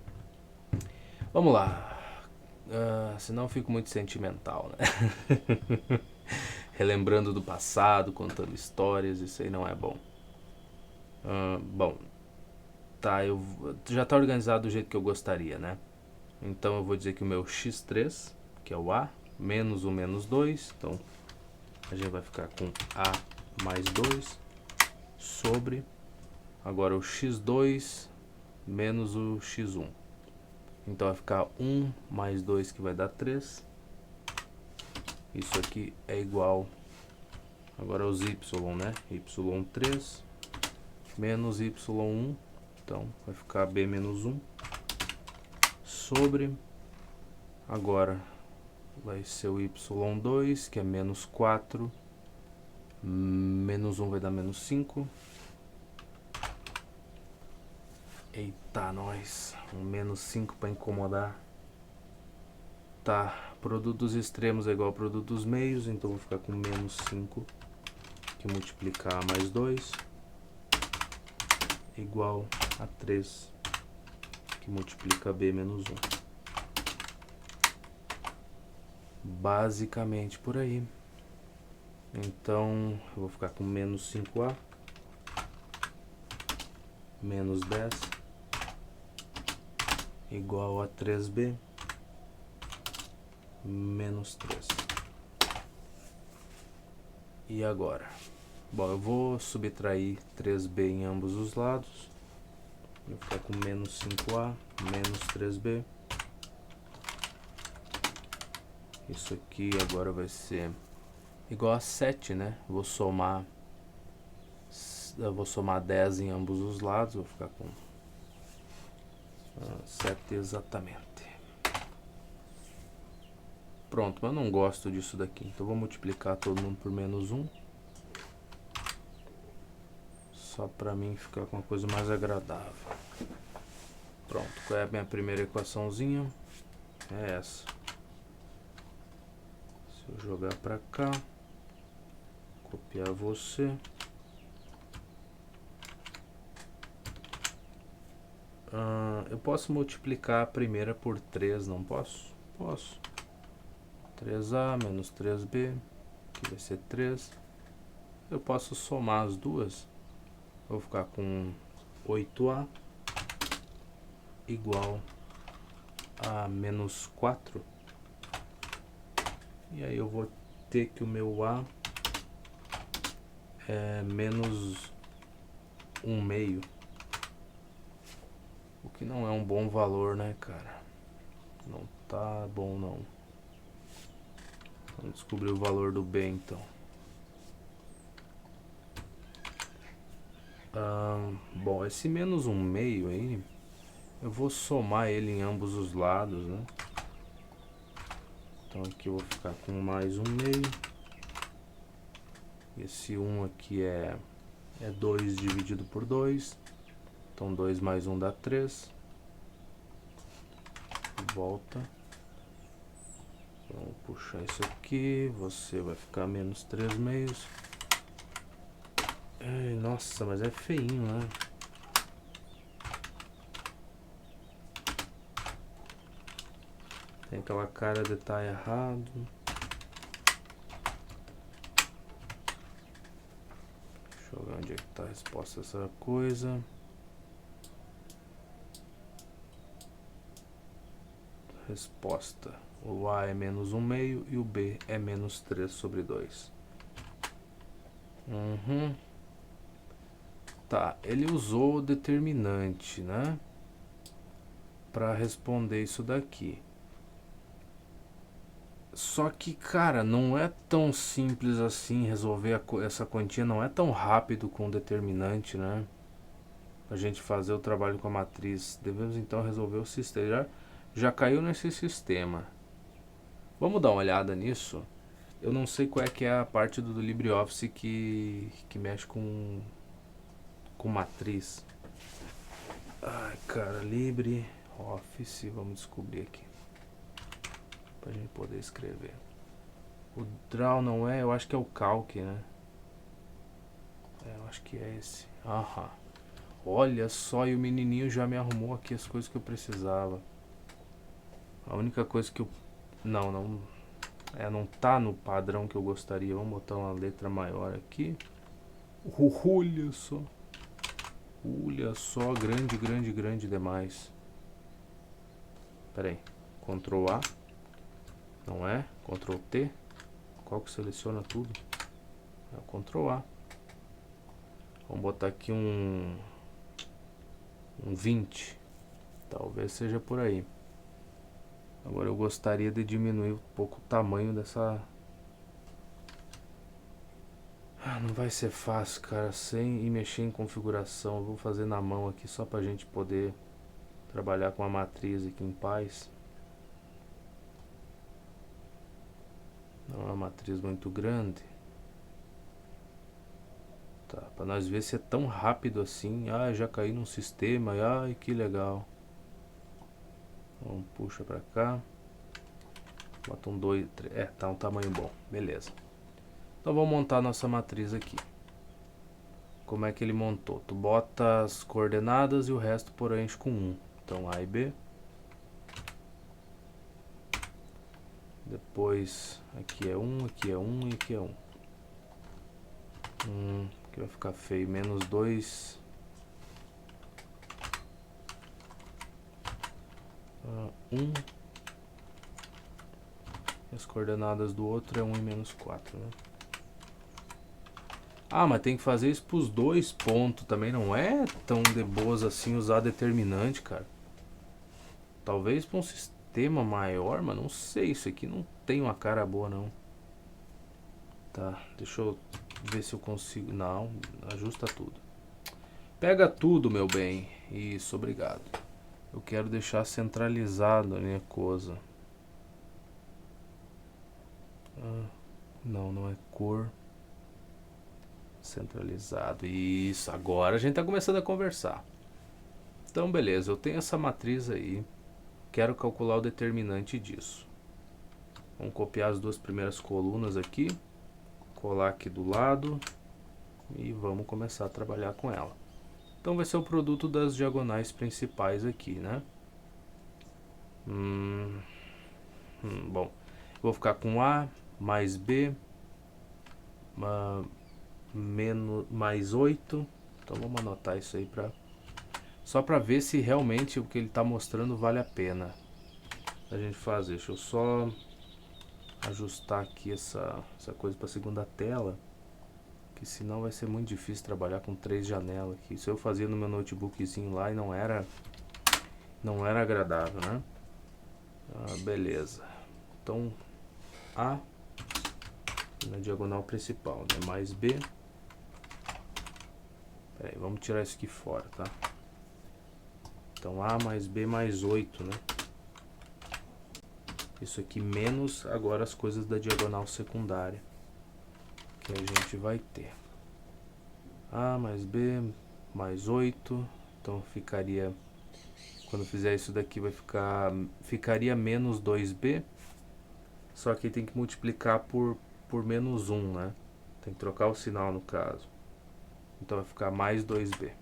Vamos lá. Senão eu fico muito sentimental, né? Relembrando do passado, contando histórias, isso aí não é bom. Bom, tá, já tá organizado do jeito que eu gostaria, né? Então eu vou dizer que o meu x3, que é o a, menos o menos 2, então a gente vai ficar com a mais 2 sobre agora o x2 menos o x1. Então vai ficar 1 mais 2 que vai dar 3. Isso aqui é igual agora aos y, né? y3 menos y1, então vai ficar b menos 1 sobre, agora vai ser o y2, que é menos 4, menos 1 vai dar menos 5. Eita, nós, um menos 5 para incomodar. Tá, produto dos extremos é igual ao produto dos meios, então vou ficar com menos 5, que multiplicar a mais 2, igual a 3, que multiplica b menos 1. Basicamente por aí. Então eu vou ficar com menos 5a, menos 10, igual a 3b, menos 3. E agora? Bom, eu vou subtrair 3b em ambos os lados. Vou ficar com menos 5a, menos 3b. Isso aqui agora vai ser igual a 7, né? Eu vou somar 10 em ambos os lados. Vou ficar com 7 exatamente. Pronto, mas eu não gosto disso daqui. Então vou multiplicar todo mundo por menos 1. Só pra mim ficar com uma coisa mais agradável. Pronto, qual é a minha primeira equaçãozinha? É essa. Se eu jogar pra cá, copiar você. Eu posso multiplicar a primeira por 3, não posso? Posso. 3a menos 3b, que vai ser 3. Eu posso somar as duas. Vou ficar com 8a igual a menos 4. E aí eu vou ter que o meu A é menos 1/2. O que não é um bom valor, né, cara? Não tá bom, não. Vamos descobrir o valor do B, então. Bom, esse menos 1/2 aí, eu vou somar ele em ambos os lados, né? Então aqui eu vou ficar com mais 1/2. Esse 1 aqui é 2 dividido por 2. Então 2 mais 1 dá 3. Volta. Vamos puxar isso aqui. Você vai ficar menos 3/2. Ai, nossa, mas é feinho, né? Tem aquela cara de estar errado. Deixa eu ver onde é que está a resposta dessa coisa. Resposta. O A é menos 1/2 e o B é menos 3/2. Tá, ele usou o determinante, né? Para responder isso daqui. Só que, cara, não é tão simples assim resolver essa quantia, não é tão rápido com o determinante, né? A gente fazer o trabalho com a matriz. Devemos então resolver o sistema. Já caiu nesse sistema. Vamos dar uma olhada nisso. Eu não sei qual é que é a parte do LibreOffice que mexe com matriz. Ai, cara, LibreOffice, vamos descobrir aqui. Pra gente poder escrever. O Draw não é, eu acho que é o Calc, né? Eu acho que é esse. Aham. Olha só, e o menininho já me arrumou aqui as coisas que eu precisava. A única coisa que eu... Não tá no padrão que eu gostaria. Vamos botar uma letra maior aqui. Olha só. Olha só, grande demais. Pera aí. Ctrl A. Não é? Ctrl T. Qual que seleciona tudo? É o Ctrl A. Vamos botar aqui um 20. Talvez seja por aí. Agora eu gostaria de diminuir um pouco o tamanho dessa... não vai ser fácil, cara, sem ir mexer em configuração. Eu vou fazer na mão aqui só pra gente poder trabalhar com a matriz aqui em paz. Não é uma matriz muito grande. Tá, pra nós ver se é tão rápido assim. Ah, já caí num sistema. Ai, que legal. Vamos, puxa pra cá. Bota um 2, 3. Tá um tamanho bom. Beleza. Então vamos montar a nossa matriz aqui. Como é que ele montou? Tu bota as coordenadas e o resto preenche com 1. Então A e B. Depois aqui é 1, aqui é 1 e aqui é 1. Aqui vai ficar feio. Menos 2. 1. As coordenadas do outro é 1 e menos 4, né? Ah, mas tem que fazer isso pros dois pontos também. Não é tão de boas assim usar determinante, cara. Talvez pra um sistema maior, mas não sei. Isso aqui não tem uma cara boa, não. Tá, deixa eu ver se eu consigo. Não, ajusta tudo. Pega tudo, meu bem. Isso, obrigado. Eu quero deixar centralizado a minha coisa. Não é cor. Centralizado. Isso, agora a gente tá começando a conversar. Então, beleza, eu tenho essa matriz aí. Quero calcular o determinante disso. Vamos copiar as duas primeiras colunas aqui. Colar aqui do lado. E vamos começar a trabalhar com ela. Então vai ser o produto das diagonais principais aqui, né? Bom, vou ficar com A mais B mais 8. Então vamos anotar isso aí só para ver se realmente o que ele está mostrando vale a pena a gente fazer. Deixa eu só ajustar aqui essa coisa para a segunda tela, que senão vai ser muito difícil trabalhar com 3 janelas aqui. Isso eu fazia no meu notebookzinho lá e não era agradável, né? Beleza. Então A na diagonal principal, né? Mais B. Pera aí, vamos tirar isso aqui fora, tá? Então A mais B mais 8, né? Isso aqui menos agora as coisas da diagonal secundária que a gente vai ter. A mais B mais 8. Então ficaria, quando fizer isso daqui ficaria menos 2B. Só que tem que multiplicar por menos 1, né? Tem que trocar o sinal no caso. Então vai ficar mais 2B.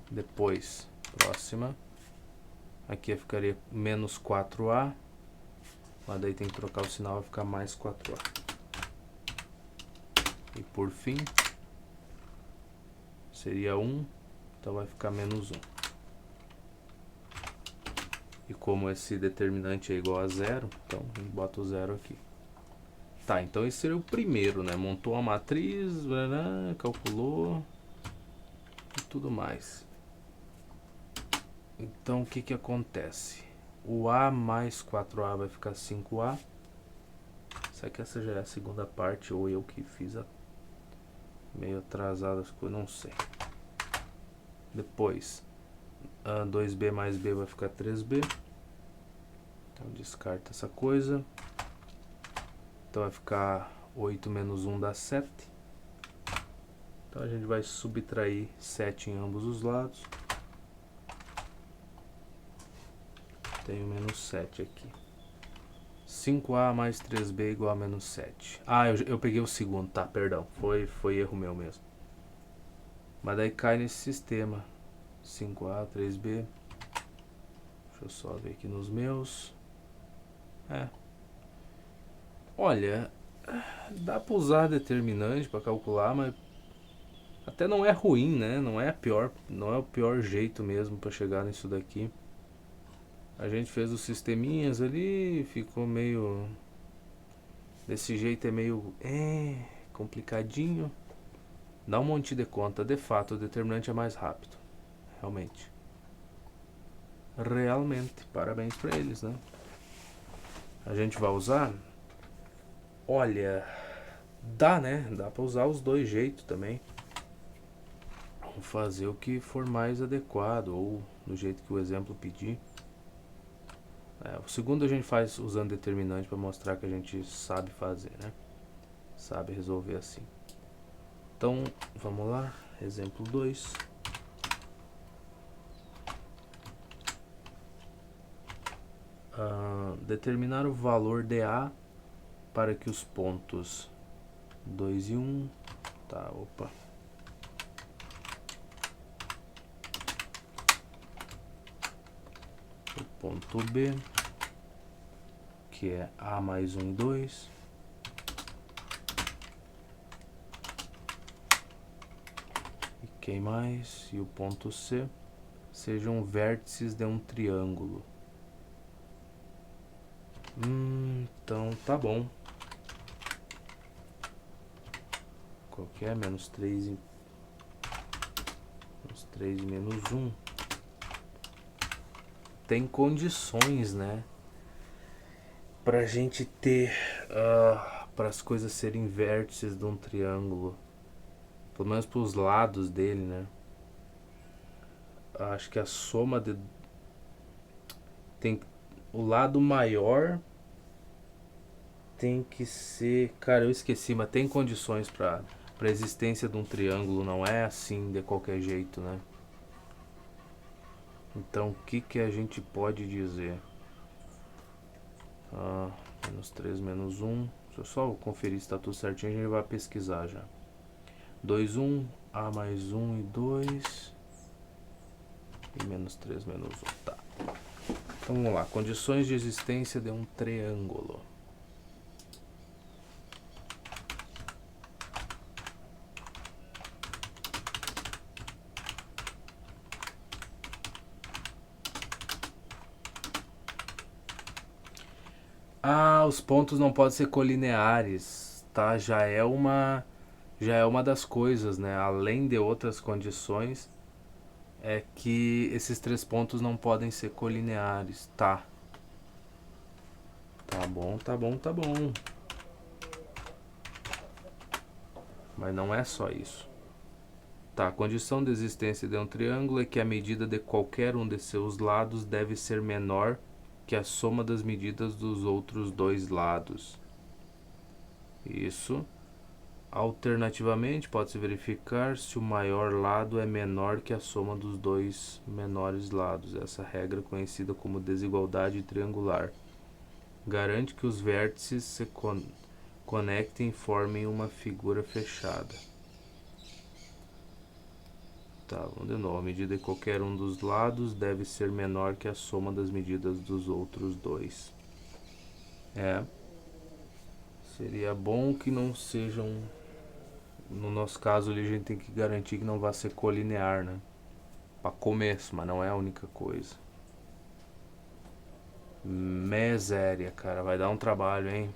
Depois, próxima. Aqui ficaria menos 4A. Mas daí tem que trocar o sinal, vai ficar mais 4A. E por fim, seria 1. Então vai ficar menos 1. E como esse determinante é igual a 0, então a gente bota o 0 aqui. Tá, então esse seria o primeiro, né? Montou a matriz, calculou e tudo mais. Então o que que acontece? O A mais 4A vai ficar 5A. Será que essa já é a segunda parte ou eu que fiz meio atrasado as coisas? Não sei. Depois, 2B mais B vai ficar 3B. Então descarta essa coisa. Então vai ficar 8 menos 1 dá 7. Então a gente vai subtrair 7 em ambos os lados. Tenho menos 7 aqui. 5A mais 3B igual a menos 7. Ah, eu peguei o segundo, tá, perdão. Foi erro meu mesmo. Mas daí cai nesse sistema. 5A, 3B. Deixa eu só ver aqui nos meus. Olha, dá pra usar determinante pra calcular, mas até não é ruim, né? Não é o pior jeito mesmo pra chegar nisso daqui. A gente fez os sisteminhas ali, ficou meio... Desse jeito é meio... complicadinho. Dá um monte de conta. De fato, o determinante é mais rápido. Realmente. Parabéns pra eles, né? A gente vai usar... Olha... Dá, né? Dá pra usar os dois jeitos também. Vamos fazer o que for mais adequado, ou do jeito que o exemplo pedir. O segundo a gente faz usando determinante para mostrar que a gente sabe fazer, né? Sabe resolver assim. Então, vamos lá. Exemplo 2. Determinar o valor de A para que os pontos 2 e 1... Tá, opa. O ponto B, que é A mais 1 e 2. E quem mais? E o ponto C sejam vértices de um triângulo. Então tá bom. Qual que é? Menos 3 e menos 1. Tem condições, né? Pra gente ter... para as coisas serem vértices de um triângulo. Pelo menos para os lados dele, né? Acho que a soma de... o lado maior tem que ser... Cara, eu esqueci, mas tem condições para a existência de um triângulo. Não é assim de qualquer jeito, né? Então, o que a gente pode dizer? Menos 3, menos 1. Deixa eu só conferir se está tudo certinho. A gente vai pesquisar já. 2, 1. A mais 1 e 2. E menos 3, menos 1. Tá. Então, vamos lá. Condições de existência de um triângulo. Ah, os pontos não podem ser colineares, tá? Já é uma das coisas, né? Além de outras condições, é que esses três pontos não podem ser colineares, tá? Tá bom, tá bom, tá bom. Mas não é só isso. Tá, a condição de existência de um triângulo é que a medida de qualquer um de seus lados deve ser menor que a soma das medidas dos outros dois lados. Isso. Alternativamente, pode-se verificar se o maior lado é menor que a soma dos dois menores lados. Essa regra, conhecida como desigualdade triangular, garante que os vértices se conectem e formem uma figura fechada. Tá, vamos de novo. A medida de qualquer um dos lados deve ser menor que a soma das medidas dos outros dois. Seria bom que não sejam... No nosso caso ali, a gente tem que garantir que não vai ser colinear, né? Para começo, mas não é a única coisa. Miséria, cara. Vai dar um trabalho, hein?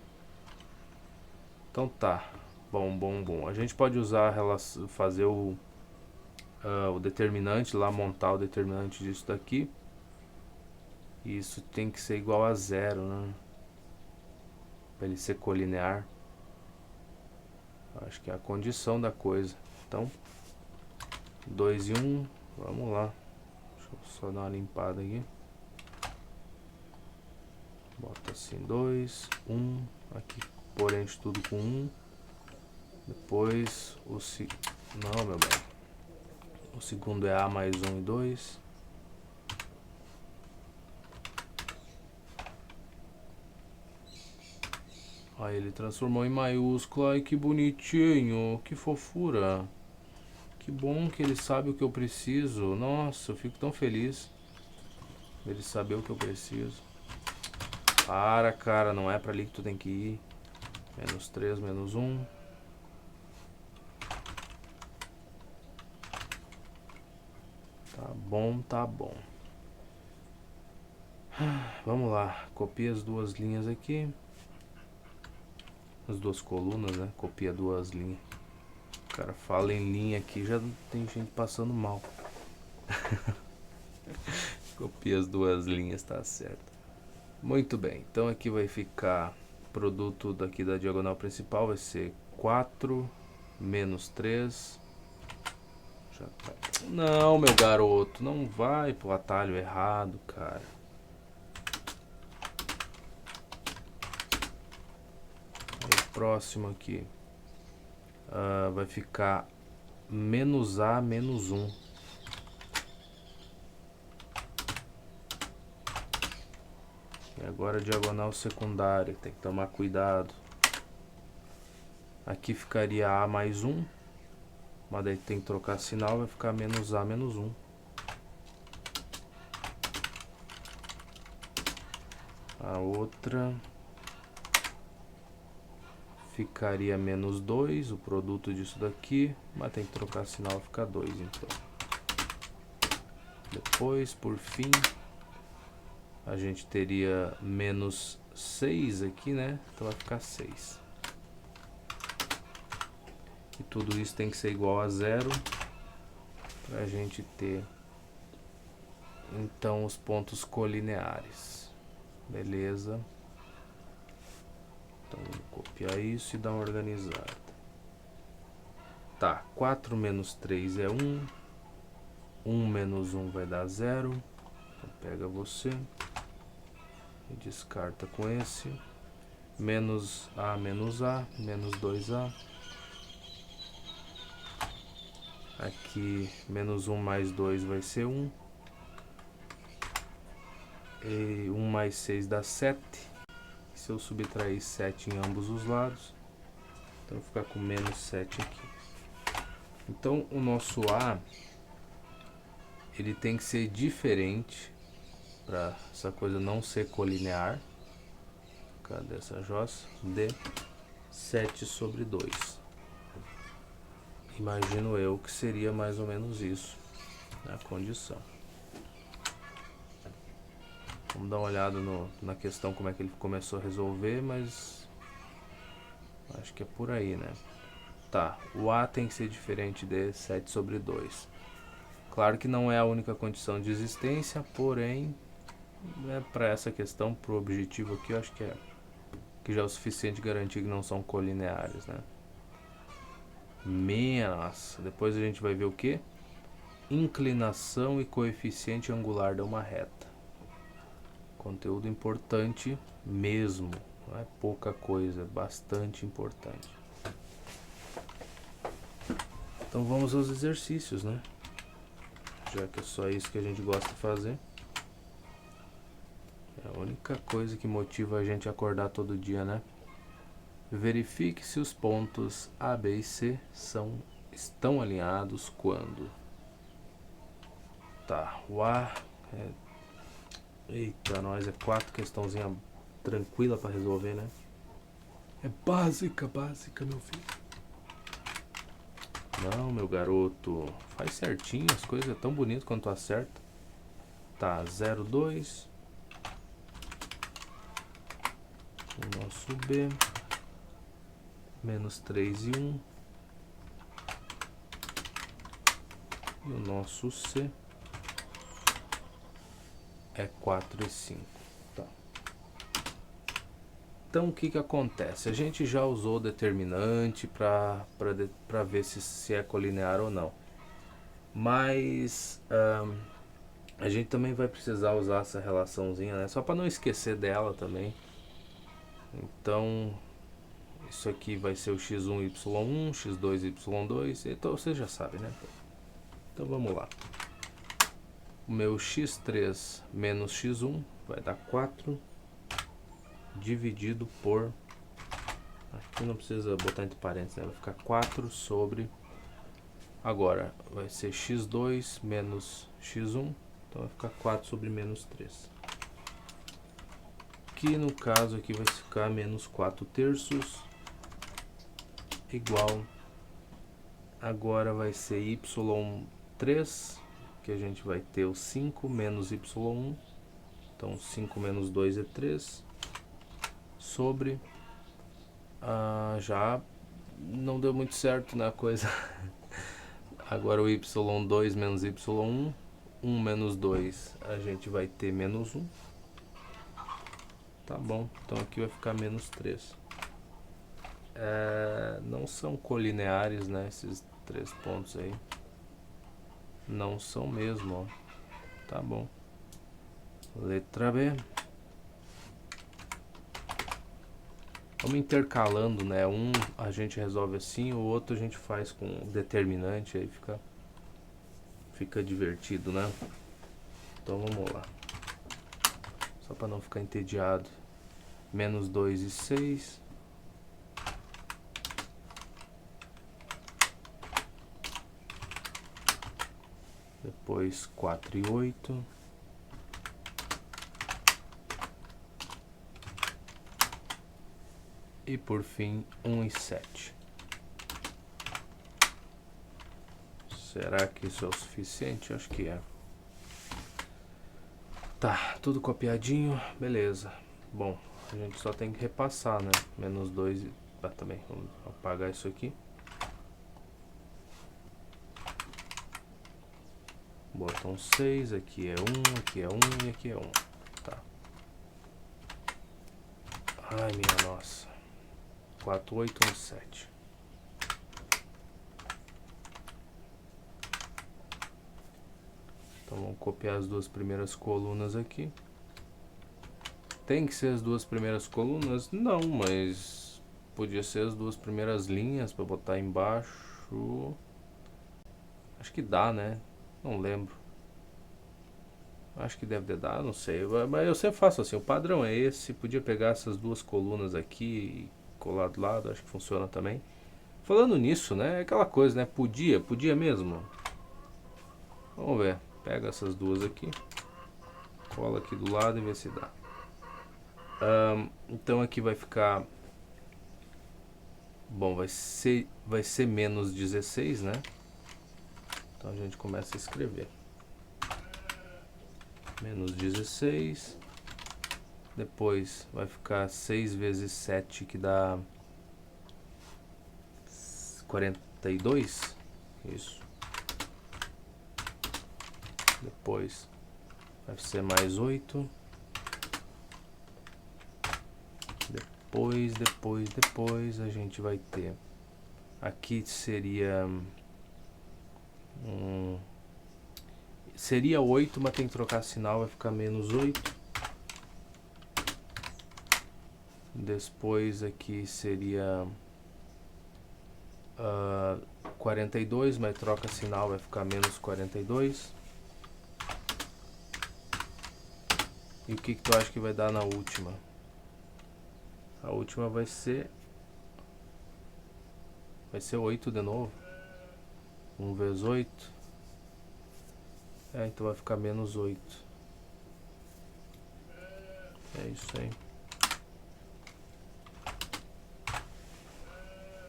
Então tá. Bom. A gente pode usar, fazer o determinante lá, montar o determinante disso daqui. E isso tem que ser igual a zero, né? Para ele ser colinear. Acho que é a condição da coisa. Então, 2 e 1, vamos lá. Deixa eu só dar uma limpada aqui. Bota assim, 2, 1, aqui preenche tudo com 1. Depois não, meu bem. O segundo é A mais 1 e 2. Aí ele transformou em maiúscula. Ai, que bonitinho, que fofura. Que bom que ele sabe o que eu preciso. Nossa, eu fico tão feliz dele saber o que eu preciso. Para, cara, não é pra ali que tu tem que ir. Menos 3, menos 1. Tá bom, tá bom. Vamos lá, copia as duas linhas aqui. As duas colunas, né? Copia duas linhas. O cara fala em linha aqui, já tem gente passando mal. Copia as duas linhas, tá certo. Muito bem, então aqui vai ficar produto daqui da diagonal principal, vai ser 4 menos 3. Já tá. Não, meu garoto, não vai pro atalho errado, cara. Aí, próximo aqui vai ficar menos A menos 1. E agora diagonal secundária, tem que tomar cuidado. Aqui ficaria A mais 1, mas daí tem que trocar sinal, vai ficar menos A menos 1. A outra ficaria menos 2, o produto disso daqui, mas tem que trocar sinal, fica 2 então. Depois, por fim, a gente teria menos 6 aqui, né? Então vai ficar 6. E tudo isso tem que ser igual a 0 para a gente ter então os pontos colineares. Beleza? Então vamos copiar isso e dar uma organizada. Tá, 4 menos 3 é 1. 1 menos 1 vai dar 0. Então pega você e descarta com esse. Menos A, menos 2A. Aqui, menos 1 mais 2 vai ser 1. E 1 mais 6 dá 7. Se eu subtrair 7 em ambos os lados, então eu vou ficar com menos 7 aqui. Então o nosso A, ele tem que ser diferente para essa coisa não ser colinear. Cadê essa jossa? De 7 sobre 2. Imagino eu que seria mais ou menos isso a condição. Vamos dar uma olhada na questão, como é que ele começou a resolver, mas acho que é por aí, né? Tá, o A tem que ser diferente de 7 sobre 2. Claro que não é a única condição de existência, porém, né, para essa questão, para o objetivo aqui, eu acho que já é o suficiente garantir que não são colineares, né? Nossa, depois a gente vai ver o que? Inclinação e coeficiente angular de uma reta. Conteúdo importante mesmo, não é pouca coisa, é bastante importante. Então vamos aos exercícios, né? Já que é só isso que a gente gosta de fazer. É a única coisa que motiva a gente a acordar todo dia, né? Verifique se os pontos A, B e C estão alinhados quando. Tá, o A é... Eita, nós é 4 questãozinha tranquila para resolver, né? É básica, meu filho. Não, meu garoto, faz certinho, as coisas é tão bonito quando tu acerta. Tá, 0, 2. O nosso B. Menos 3 e 1. E o nosso C é 4 e 5. Tá. Então o que acontece? A gente já usou o determinante para ver se é colinear ou não. Mas a gente também vai precisar usar essa relaçãozinha, né? Só para não esquecer dela também. Então isso aqui vai ser o x1, y1, x2, y2. Então você já sabe, né? Então vamos lá. O meu x3 menos x1 vai dar 4 dividido por... Aqui não precisa botar entre parênteses, né? Vai ficar 4 sobre... Agora vai ser x2 menos x1. Então vai ficar 4 sobre menos 3. Que no caso aqui vai ficar menos 4 terços igual... Agora vai ser y3, que a gente vai ter o 5 menos y1. Então 5 menos 2 é 3. Sobre... já não deu muito certo na coisa. Agora o y2 menos y1. 1 menos 2 a gente vai ter menos 1. Tá bom, então aqui vai ficar menos 3. Não são colineares, né, esses 3 pontos aí. Não são mesmo, ó. Tá bom. Letra B. Vamos intercalando, né? Um a gente resolve assim, o outro a gente faz com determinante, aí fica divertido, né? Então vamos lá. Só para não ficar entediado. Menos 2 e 6. Depois 4 e 8. E por fim 1 e 7. Será que isso é o suficiente? Acho que é. Tá, tudo copiadinho, beleza. Bom, a gente só tem que repassar, né? Menos 2 e... também, vamos apagar isso aqui. Botão 6, aqui é 1, aqui é 1 e aqui é 1. Tá. Ai, minha nossa. 4, 8, 1, 7. Então vamos copiar as duas primeiras colunas aqui. Tem que ser as duas primeiras colunas? Não, mas podia ser as duas primeiras linhas para botar embaixo. Acho que dá, né? Não lembro. Acho que deve dar, não sei. Mas eu sempre faço assim, o padrão é esse. Podia pegar essas duas colunas aqui e colar do lado, acho que funciona também. Falando nisso, né? É aquela coisa, né? Podia mesmo. Vamos ver. Pega essas duas aqui. Cola aqui do lado e vê se dá. Então aqui vai ficar... Bom, vai ser menos 16, né? Então a gente começa a escrever. Menos 16 Depois vai ficar 6 vezes 7, que dá 42. Isso. Depois vai ser mais 8. Depois a gente vai ter... Aqui seria... Seria 8, mas tem que trocar sinal, vai ficar menos 8. Depois aqui seria 42, mas troca sinal, vai ficar menos 42. E o que tu acha que vai dar na última? A última vai ser 8 de novo. 1 vezes 8. Então vai ficar menos 8. É isso aí.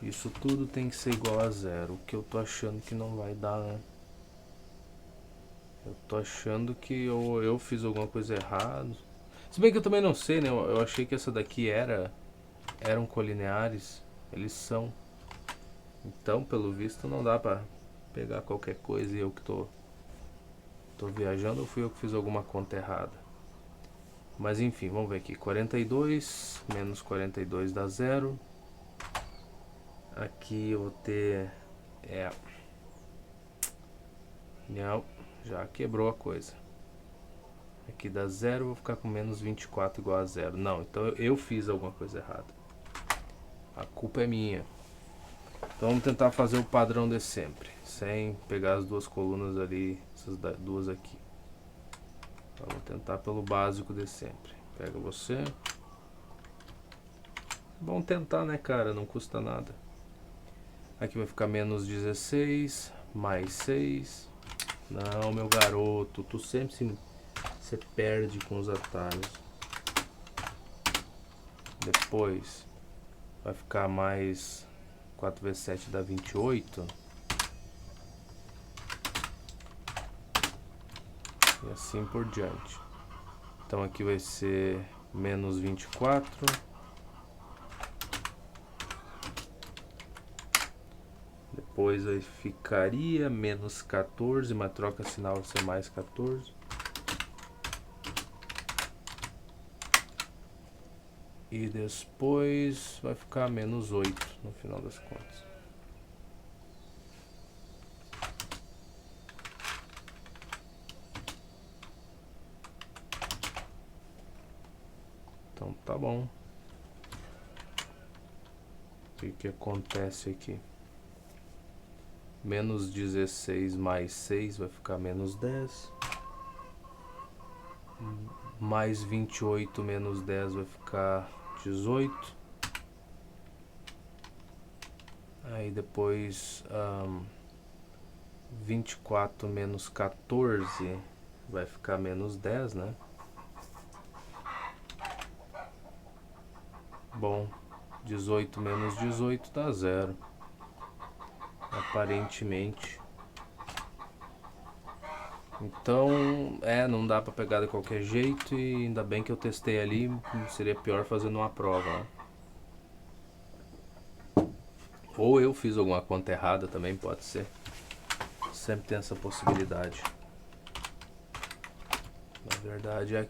Isso tudo tem que ser igual a 0. O que eu tô achando que não vai dar, né? Eu tô achando que eu fiz alguma coisa errada. Se bem que eu também não sei, né? Eu achei que essa daqui eram colineares. Eles são. Então, pelo visto, não dá pra pegar qualquer coisa e eu que tô viajando, ou fui eu que fiz alguma conta errada? Mas enfim, vamos ver aqui. 42 menos 42 dá 0. Aqui eu vou ter... Não, já quebrou a coisa. Aqui dá 0, vou ficar com menos 24 igual a 0. Não, então eu fiz alguma coisa errada. A culpa é minha. Então vamos tentar fazer o padrão de sempre, sem pegar as duas colunas ali, essas duas aqui. Vamos tentar pelo básico de sempre. Pega você. Vamos tentar, né, cara? Não custa nada. Aqui vai ficar menos 16, mais 6. Não, meu garoto, tu sempre se perde com os atalhos. Depois vai ficar mais 4 vezes 7 dá 28. E assim por diante. Então aqui vai ser menos 24. Depois aí ficaria menos 14, mas troca sinal vai ser mais 14. E depois vai ficar menos 8 no final das contas. Então tá bom. O que acontece aqui? Menos 16 mais 6 vai ficar menos 10. Mais 28 menos 10 vai ficar 18. Aí depois 24 menos 14 vai ficar menos 10, né? Bom, 18 menos 18 dá 0. Aparentemente. Então, não dá pra pegar de qualquer jeito, e ainda bem que eu testei ali, seria pior fazendo uma prova, né? Ou eu fiz alguma conta errada também, pode ser. Sempre tem essa possibilidade. Na verdade, a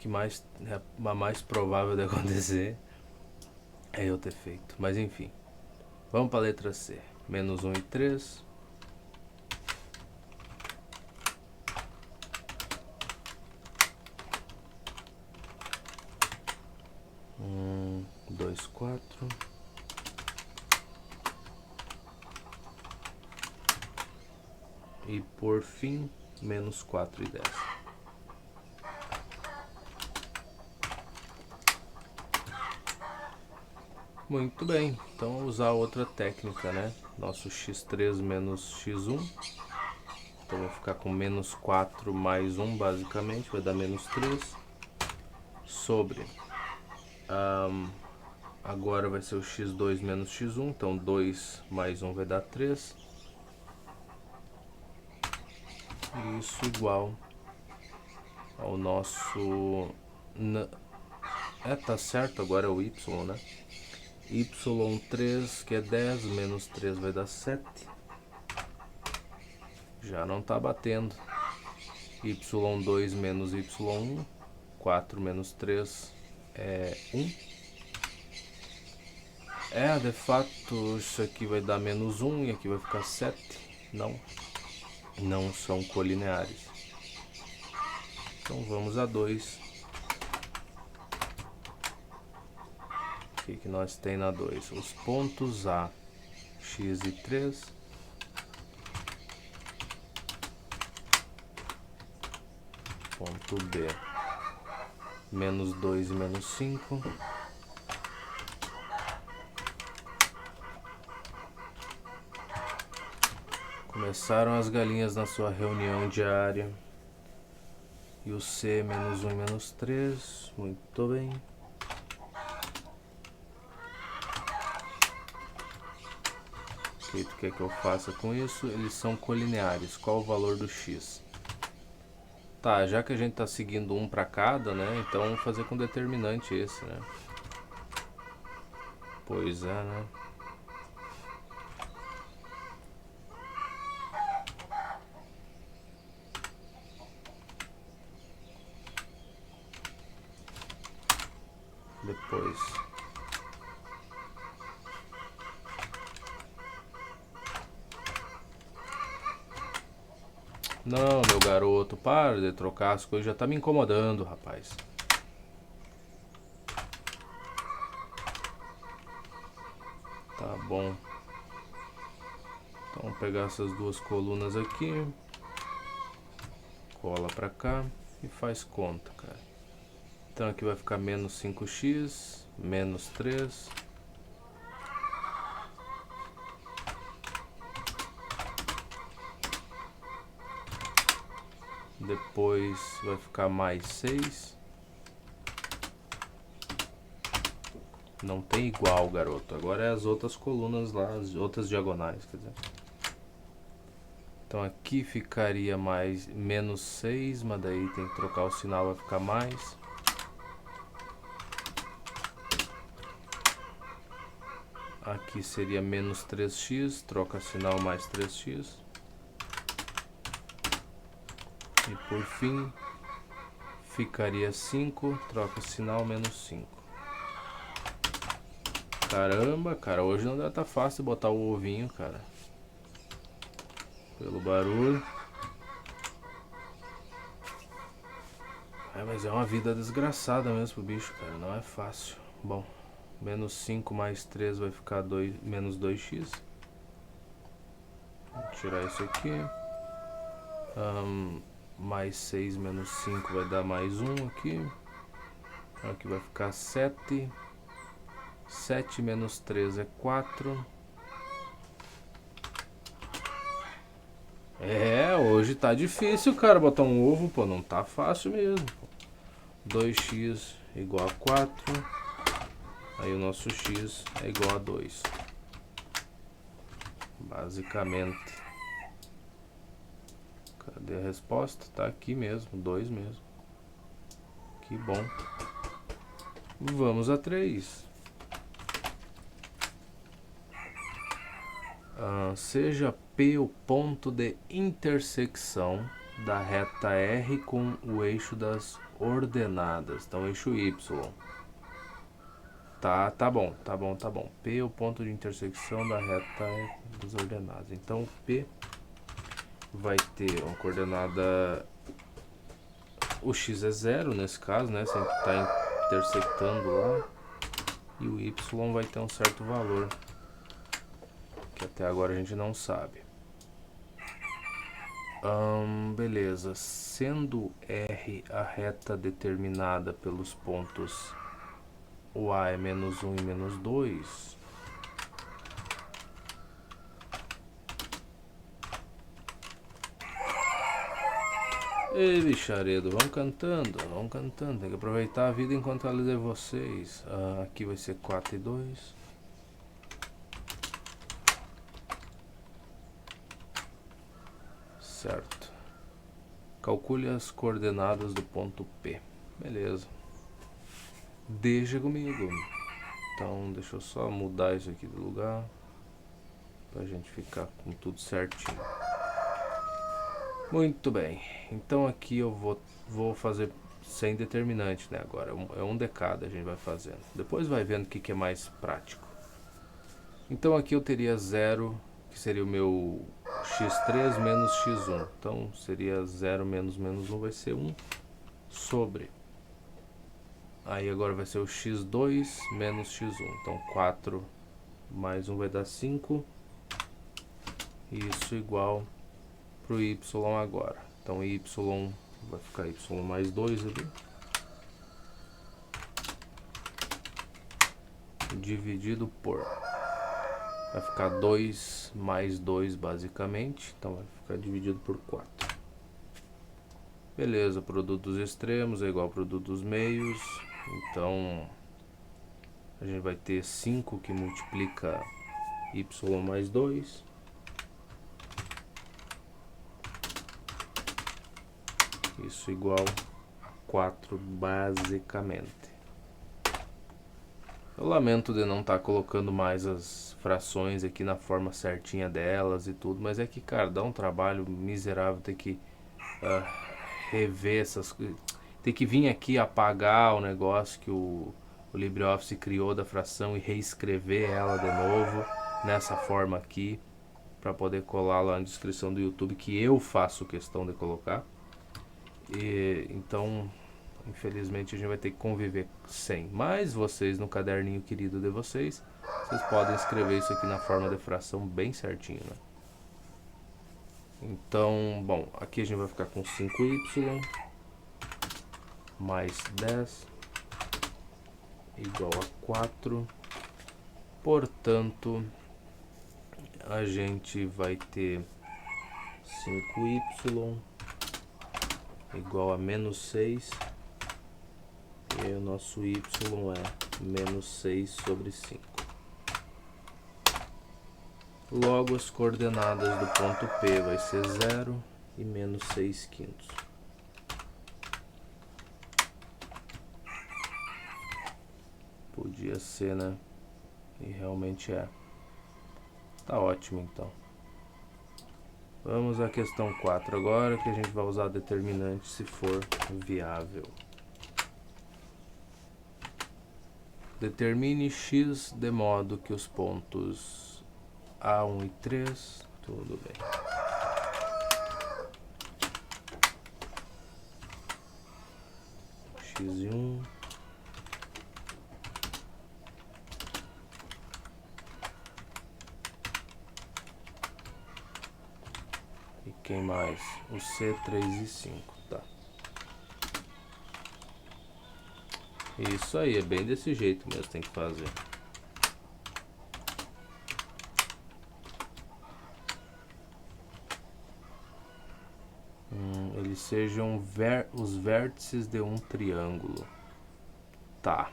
mais provável de acontecer é eu ter feito. Mas enfim, vamos para a letra C. Menos 1 e 3. 1, 2, 4. E por fim, menos 4 e 10. Muito bem, então usar outra técnica, né? Nosso x3 menos x1. Então vai ficar com menos 4 mais 1 basicamente, vai dar menos 3. Sobre, agora vai ser o x2 menos x1, então 2 mais 1 vai dar 3. Isso igual ao nosso tá certo, agora é o y, né? y3, que é 10, menos 3 vai dar 7. Já não tá batendo. y2 menos y1, 4 menos 3 é 1. De fato, isso aqui vai dar menos 1 e aqui vai ficar 7. Não são colineares. Então vamos a 2. O que nós tem na 2? Os pontos A, x e 3. Ponto B, menos 2 e menos 5. Começaram as galinhas na sua reunião diária. E o C, menos 1 e menos 3. Muito bem. O que tu quer que eu faça com isso? Eles são colineares. Qual o valor do x? Tá, já que a gente tá seguindo um para cada, né? Então vamos fazer com determinante esse, né? Pois é, né? Depois. Não, meu garoto, para de trocar as coisas, já tá me incomodando, rapaz. Tá bom. Então vamos pegar essas duas colunas aqui. Cola pra cá e faz conta, cara. Então aqui vai ficar menos 5x, menos 3. Depois vai ficar mais 6. Não tem igual, garoto. Agora é as outras colunas lá, as outras diagonais, quer dizer. Então aqui ficaria mais menos 6, mas daí tem que trocar o sinal, vai ficar mais. Aqui seria menos 3x, troca sinal mais 3x. E por fim, ficaria 5, troca sinal menos 5. Caramba, cara, hoje não deve tá fácil botar o ovinho, cara. Pelo barulho. Mas é uma vida desgraçada mesmo pro bicho, cara, não é fácil. Bom, menos 5 mais 3 vai ficar menos 2x. Vou tirar isso aqui. Mais 6 menos 5 vai dar mais 1 aqui. Aqui vai ficar 7. 7 menos 3 é 4. Hoje tá difícil, cara, botar um ovo, pô, não tá fácil mesmo. 2x igual a 4. Aí o nosso x é igual a 2. Basicamente. Cadê a resposta? Tá aqui mesmo, 2 mesmo. Que bom. Vamos a 3. Seja P o ponto de intersecção da reta R com o eixo das ordenadas. Então, eixo Y. Tá bom. P é o ponto de intersecção da reta R das ordenadas. Então, P vai ter uma coordenada... O x é 0 nesse caso, né? Sempre está intersectando lá. E o y vai ter um certo valor, que até agora a gente não sabe. Beleza. Sendo R a reta determinada pelos pontos o A é menos 1 e menos 2, ei, bicharedo, vamos cantando, tem que aproveitar a vida enquanto ela é de vocês. Aqui vai ser 4 e 2. Certo. Calcule as coordenadas do ponto P. Beleza. Deixa comigo. Então deixa eu só mudar isso aqui do lugar pra gente ficar com tudo certinho. Muito bem, então aqui eu vou fazer sem determinante, né? Agora é um de cada, a gente vai fazendo. Depois vai vendo o que é mais prático. Então aqui eu teria 0, que seria o meu x3 menos x1. Então seria 0 menos 1 vai ser 1 sobre. Aí agora vai ser o x2 menos x1. Então 4 mais 1 vai dar 5. Isso igual para o y agora. Então y vai ficar y mais 2 ali. Dividido por. Vai ficar 2 mais 2 basicamente. Então vai ficar dividido por 4. Beleza, produto dos extremos é igual ao produto dos meios. Então a gente vai ter 5 que multiplica y mais 2. Isso igual a 4 basicamente. Eu lamento de não estar colocando mais as frações aqui na forma certinha delas e tudo, mas é que, cara, dá um trabalho miserável ter que rever essas coisas. Ter que vir aqui apagar o negócio que o LibreOffice criou da fração e reescrever ela de novo nessa forma aqui para poder colar lá na descrição do YouTube, que eu faço questão de colocar. E então, infelizmente a gente vai ter que conviver sem. Mas vocês no caderninho querido de vocês podem escrever isso aqui na forma de fração bem certinho, né? Então, bom, aqui a gente vai ficar com 5y mais 10 igual a 4. Portanto, a gente vai ter 5y igual a menos 6. E aí o nosso y é menos 6 sobre 5. Logo, as coordenadas do ponto P vai ser 0 e menos 6 quintos. Podia ser, né? E realmente é. Tá ótimo, então. Vamos à questão 4 agora, que a gente vai usar determinante se for viável. Determine x de modo que os pontos A1 e 3, tudo bem. X1. E quem mais? O C3 e 5, tá. Isso aí, é bem desse jeito mesmo, tem que fazer. Eles sejam os vértices de um triângulo. Tá.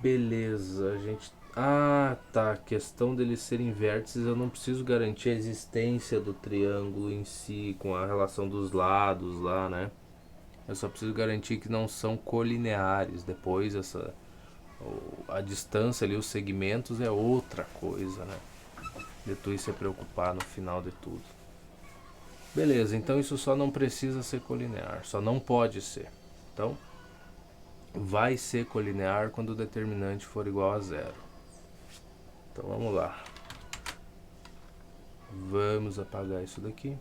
Beleza, a gente... Ah, tá. A questão deles serem vértices, eu não preciso garantir a existência do triângulo em si, com a relação dos lados lá, né? Eu só preciso garantir que não são colineares. Depois a distância ali, os segmentos é outra coisa, né? De tu se preocupar no final de tudo. Beleza, então isso só não precisa ser colinear, só não pode ser. Então, vai ser colinear quando o determinante for igual a 0. Então vamos lá. Vamos apagar isso daqui.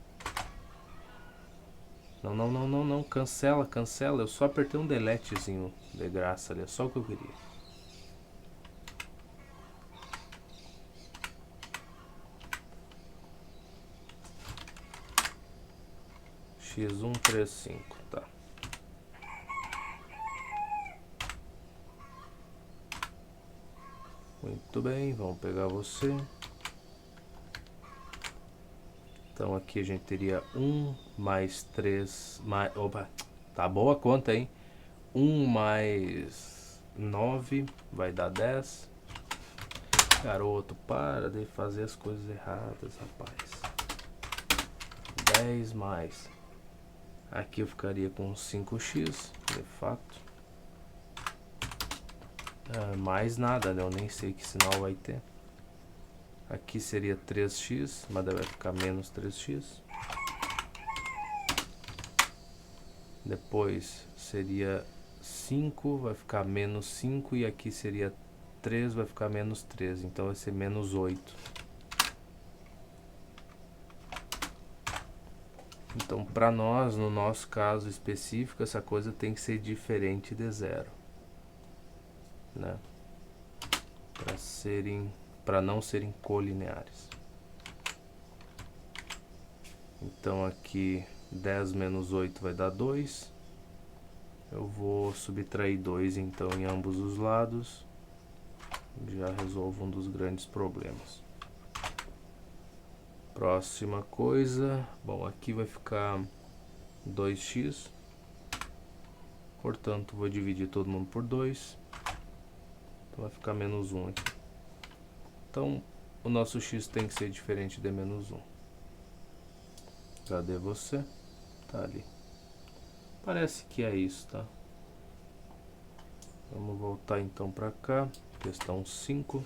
Não, cancela. Eu só apertei um deletezinho de graça ali, é só o que eu queria. x135, tá. Muito bem, vamos pegar você. Então aqui a gente teria 1 mais 3, mais, opa, tá boa a conta, hein? 1 mais 9 vai dar 10. Garoto, para de fazer as coisas erradas, rapaz. 10 mais. Aqui eu ficaria com 5x, de fato. mais nada, né? Eu nem sei que sinal vai ter. Aqui seria 3x, mas daí vai ficar menos 3x. Depois seria 5, vai ficar menos 5. E aqui seria 3, vai ficar menos 3. Então vai ser menos 8. Então, para nós, no nosso caso específico, essa coisa tem que ser diferente de 0, né? Para não serem colineares. Então aqui 10 menos 8 vai dar 2. Eu vou subtrair 2 então em ambos os lados. Já resolvo um dos grandes problemas. Próxima coisa. Bom, aqui vai ficar 2x. Portanto, vou dividir todo mundo por 2. Então vai ficar menos 1 aqui. Então, o nosso x tem que ser diferente de menos 1. Cadê você? Tá ali. Parece que é isso, tá? Vamos voltar então para cá. Questão 5.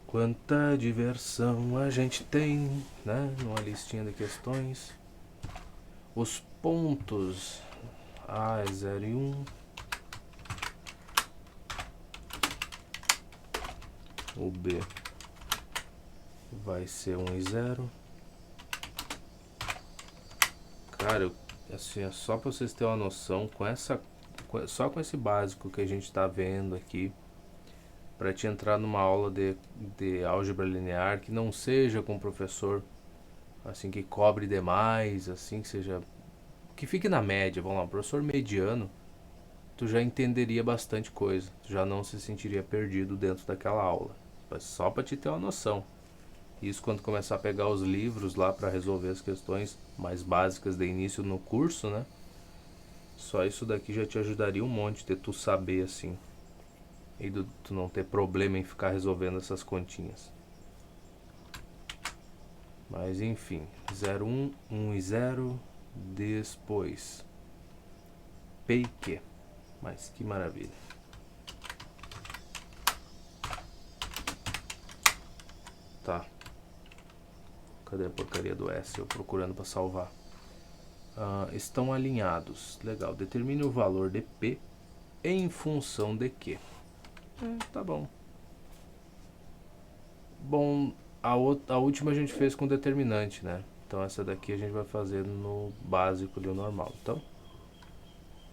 Quanta diversão a gente tem, né? Numa listinha de questões. Os pontos A é 0 e 1. O B vai ser 1 e 0. Cara, assim, só para vocês terem uma noção, só com esse básico que a gente está vendo aqui, para te entrar numa aula de álgebra linear que não seja com um professor assim que cobre demais, assim que fique na média, vamos lá, um professor mediano, tu já entenderia bastante coisa, tu já não se sentiria perdido dentro daquela aula. Mas só para te ter uma noção. Isso quando começar a pegar os livros lá para resolver as questões mais básicas de início no curso, né? Só isso daqui já te ajudaria um monte de tu saber assim. E tu não ter problema em ficar resolvendo essas continhas. Mas enfim, 0, 1, 1 e 0. Depois P e Q. Mas que maravilha. Tá. Cadê a porcaria do S? Eu procurando para salvar. Estão alinhados. Legal. Determine o valor de P em função de Q. Tá bom. Bom, a última a gente fez com determinante, né? Então essa daqui a gente vai fazer no básico ali, o normal. Então,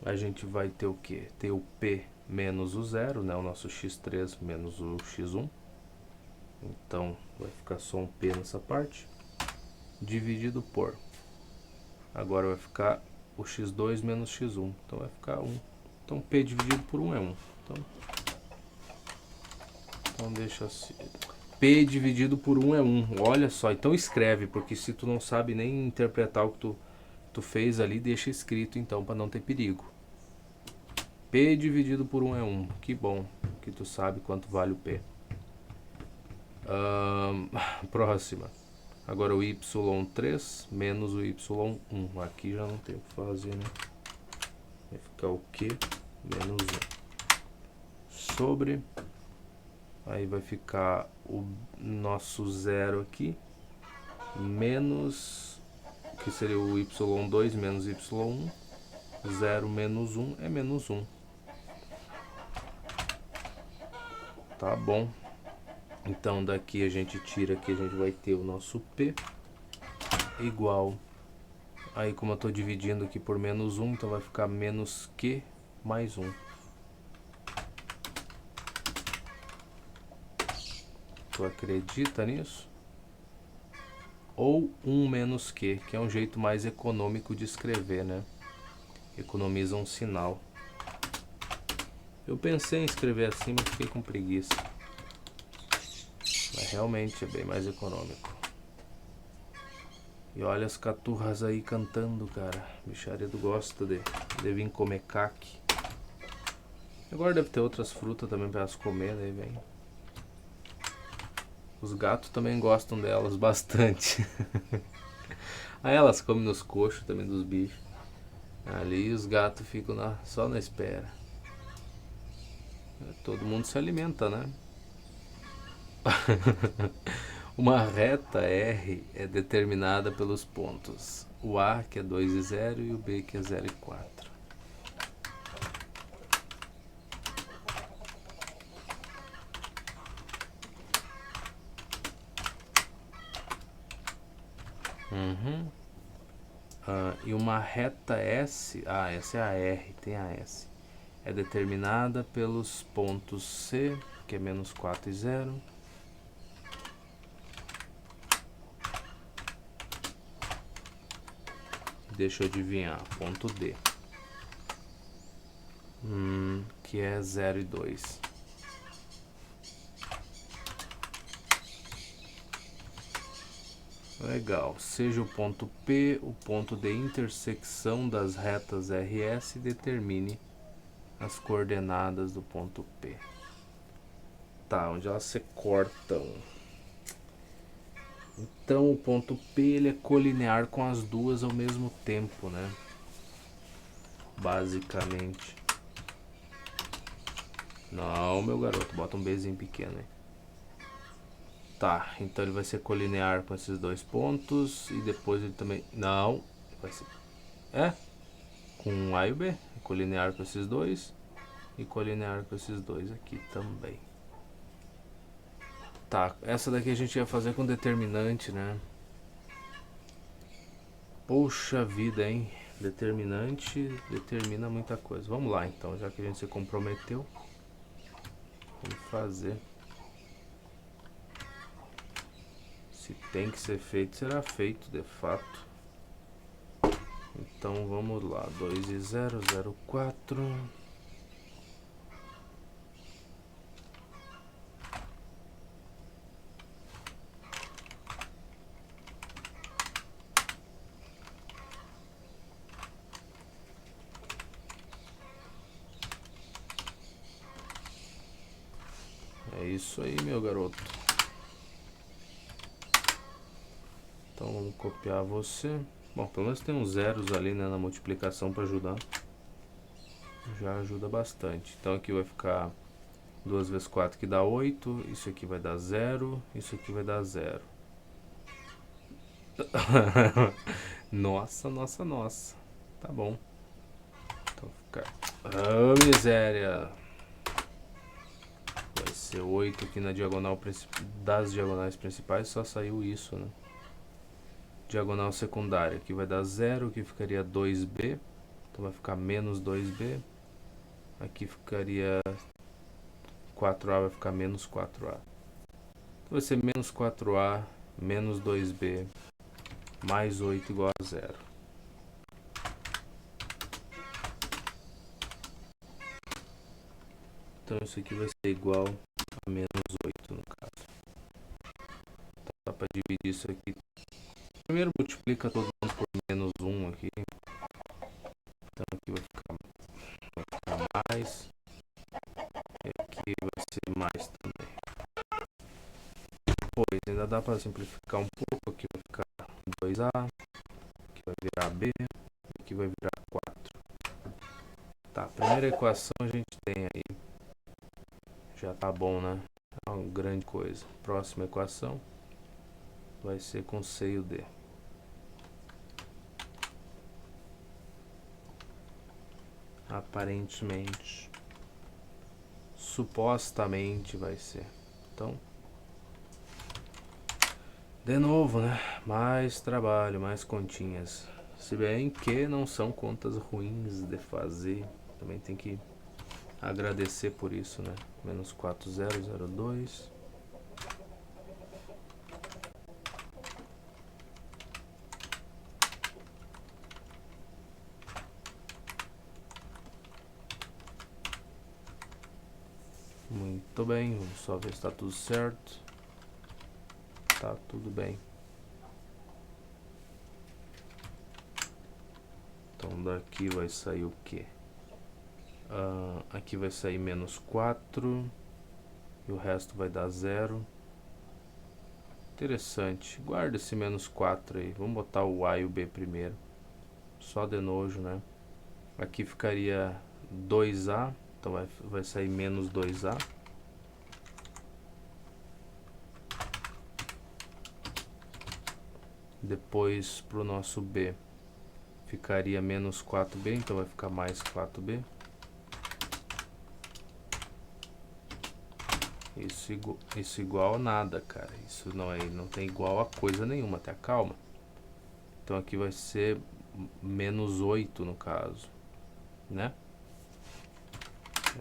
a gente vai ter o quê? Ter o P menos o 0, né? O nosso x3 menos o x1. Então, vai ficar só um P nessa parte. Dividido por. Agora vai ficar o x2 menos x1. Então, vai ficar 1. Então, P dividido por 1 é 1. Então deixa assim. P dividido por 1 é 1. Olha só, então escreve, porque se tu não sabe nem interpretar o que tu fez ali, deixa escrito então, para não ter perigo. P dividido por 1 é 1. Que bom que tu sabe quanto vale o P. Próxima. Agora o y3 menos o y1. Aqui já não tem o que fazer, né? Vai ficar o Q menos 1. Sobre... Aí vai ficar o nosso 0 aqui, menos, que seria o y2 menos y1, 0 menos 1 é menos 1. Tá bom. Então daqui a gente tira aqui, a gente vai ter o nosso P igual, aí como eu estou dividindo aqui por menos 1, então vai ficar menos Q mais 1. Tu acredita nisso? Ou 1 menos Q, que é um jeito mais econômico de escrever, né? Economiza um sinal. Eu pensei em escrever assim, mas fiquei com preguiça. Mas realmente é bem mais econômico. E olha as caturras aí cantando, cara. Bicharedo gosta de vir comer caque. Agora deve ter outras frutas também para elas comer, daí vem. Os gatos também gostam delas bastante. Aí elas comem nos coxos também dos bichos. Ali os gatos ficam só na espera. Todo mundo se alimenta, né? Uma reta R é determinada pelos pontos o A, que é 2 e 0, e o B, que é 0 e 4. E uma reta S, essa é a R, tem a S, é determinada pelos pontos C, que é menos 4 e 0, deixa eu adivinhar, ponto D, que é 0 e 2. Legal, seja o ponto P o ponto de intersecção das retas RS, determine as coordenadas do ponto P. Tá, onde elas se cortam. Então o ponto P ele é colinear com as duas ao mesmo tempo, né? Basicamente. Não, meu garoto, bota um Bzinho pequeno aí. Tá, então ele vai ser colinear com esses dois pontos e depois ele também... Não, vai ser... com A e o B. Colinear com esses dois e colinear com esses dois aqui também. Tá, essa daqui a gente ia fazer com determinante, né? Poxa vida, hein? Determinante determina muita coisa. Vamos lá então, já que a gente se comprometeu. Vamos fazer. Se tem que ser feito, será feito de fato. Então vamos lá, 2 e 0, 0, 4. É isso aí, meu garoto. Então vamos copiar você. Bom, pelo menos tem uns zeros ali, né, na multiplicação para ajudar. Já ajuda bastante. Então aqui vai ficar 2 vezes 4 que dá 8. Isso aqui vai dar 0. Isso aqui vai dar 0. Nossa, nossa, nossa. Tá bom. Então fica... Ah, miséria. Vai ser 8 aqui na diagonal das diagonais principais. Só saiu isso, né? Diagonal secundária. Aqui vai dar 0. Aqui ficaria 2b. Então vai ficar menos 2b. Aqui ficaria 4a, vai ficar menos 4a. Então vai ser menos 4a menos 2b mais 8 igual a 0. Então isso aqui vai ser igual a menos 8 no caso. Então dá para dividir isso aqui. Primeiro multiplica todo mundo por menos 1 aqui. Então aqui vai ficar mais. E aqui vai ser mais também. Depois ainda dá para simplificar um pouco. Aqui vai ficar 2a. Aqui vai virar b. Aqui vai virar 4. Tá, a primeira equação a gente tem aí. Já tá bom, né? É uma grande coisa. Próxima equação vai ser com C e o D. Aparentemente. Supostamente vai ser. Então, de novo, né? Mais trabalho, mais continhas. Se bem que não são contas ruins de fazer. Também tem que agradecer por isso, né? Menos 4002. Muito bem, vamos só ver se está tudo certo. Tá tudo bem. Então daqui vai sair o que? Aqui vai sair menos 4 e o resto vai dar 0. Interessante. Guarda esse menos 4 aí. Vamos botar o A e o B primeiro. Só de nojo, né? Aqui ficaria 2A Então vai sair menos 2A. Depois para o nosso B ficaria menos 4B, então vai ficar mais 4B. Isso igual a nada, cara. Isso não tem igual a coisa nenhuma, até calma. Então aqui vai ser menos 8 no caso, né?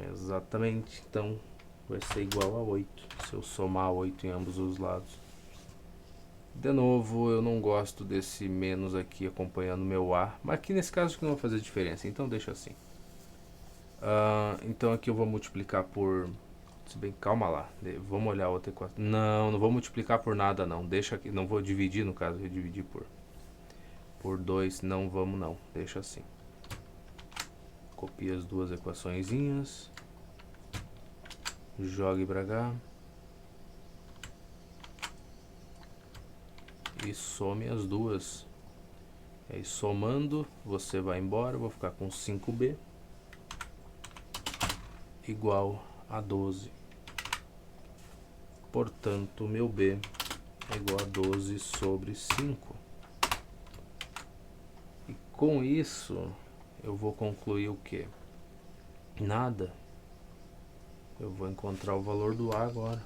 Exatamente, então vai ser igual a 8, se eu somar 8 em ambos os lados. De novo, eu não gosto desse menos aqui acompanhando meu A, mas aqui nesse caso que não vai fazer diferença, então deixa assim. Então aqui eu vou multiplicar por... Se bem, calma lá, vamos olhar outra equação. Não vou multiplicar por nada não, deixa aqui, não vou dividir no caso, eu vou dividir por 2, não vamos não, deixa assim. Copia as duas equaçõezinhas, jogue pra cá e some as duas. E aí somando, você vai embora, eu vou ficar com 5B igual a 12. Portanto, meu B é igual a 12 sobre 5. E com isso, eu vou concluir o quê? Nada. Eu vou encontrar o valor do A agora.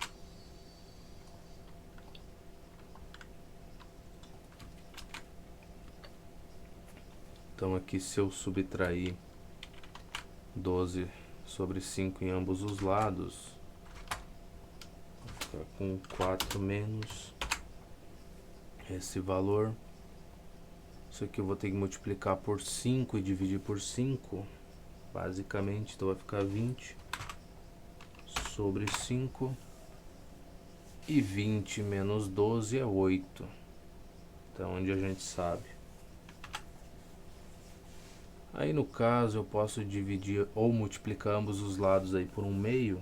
Então aqui, se eu subtrair 12 sobre 5 em ambos os lados, vou ficar com 4 menos esse valor. Isso aqui eu vou ter que multiplicar por 5 e dividir por 5, basicamente, então vai ficar 20 sobre 5. E 20 menos 12 é 8. Então, onde a gente sabe. Aí no caso eu posso dividir ou multiplicar ambos os lados aí por 1/2.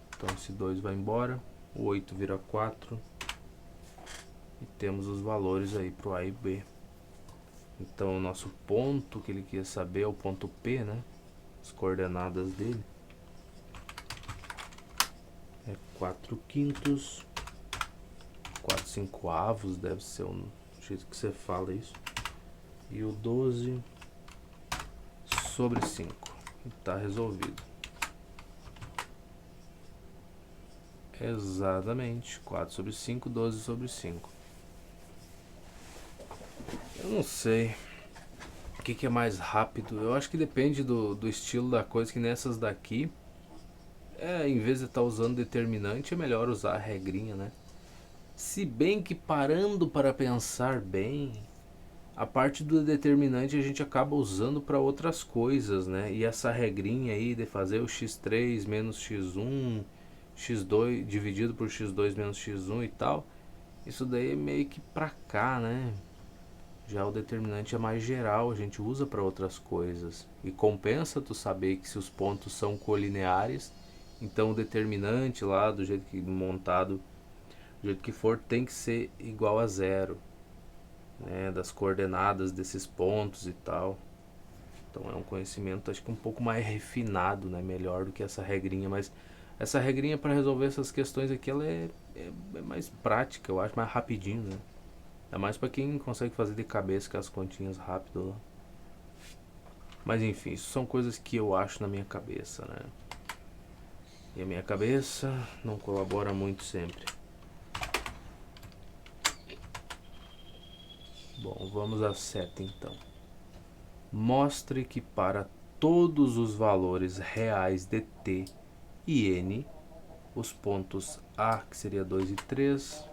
Então esse 2 vai embora, o 8 vira 4. E temos os valores aí para o A e B. Então o nosso ponto que ele queria saber é o ponto P, né? As coordenadas dele. É 4/5. 4/5 deve ser o jeito que você fala isso. E o 12 sobre 5. Está resolvido. Exatamente. 4 sobre 5, 12 sobre 5. Eu não sei o que é mais rápido. Eu acho que depende do estilo da coisa, que nessas daqui, em vez de estar usando determinante, é melhor usar a regrinha, né? Se bem que, parando para pensar bem, a parte do determinante a gente acaba usando para outras coisas, né? E essa regrinha aí de fazer o x3 menos x1, x2 dividido por x2 menos x1 e tal, isso daí é meio que pra cá, né? Já o determinante é mais geral, a gente usa para outras coisas. E compensa tu saber que se os pontos são colineares, então o determinante lá, do jeito que montado, do jeito que for, tem que ser igual a 0, né, das coordenadas desses pontos e tal. Então é um conhecimento, acho que um pouco mais refinado, né, melhor do que essa regrinha. Mas essa regrinha para resolver essas questões aqui, ela é mais prática, eu acho, mais rapidinho, né. É mais para quem consegue fazer de cabeça com as continhas rápido lá. Mas enfim, isso são coisas que eu acho na minha cabeça, né. E a minha cabeça não colabora muito sempre. Bom, vamos à seta então. Mostre que para todos os valores reais de t e n, os pontos A, que seria 2 e 3,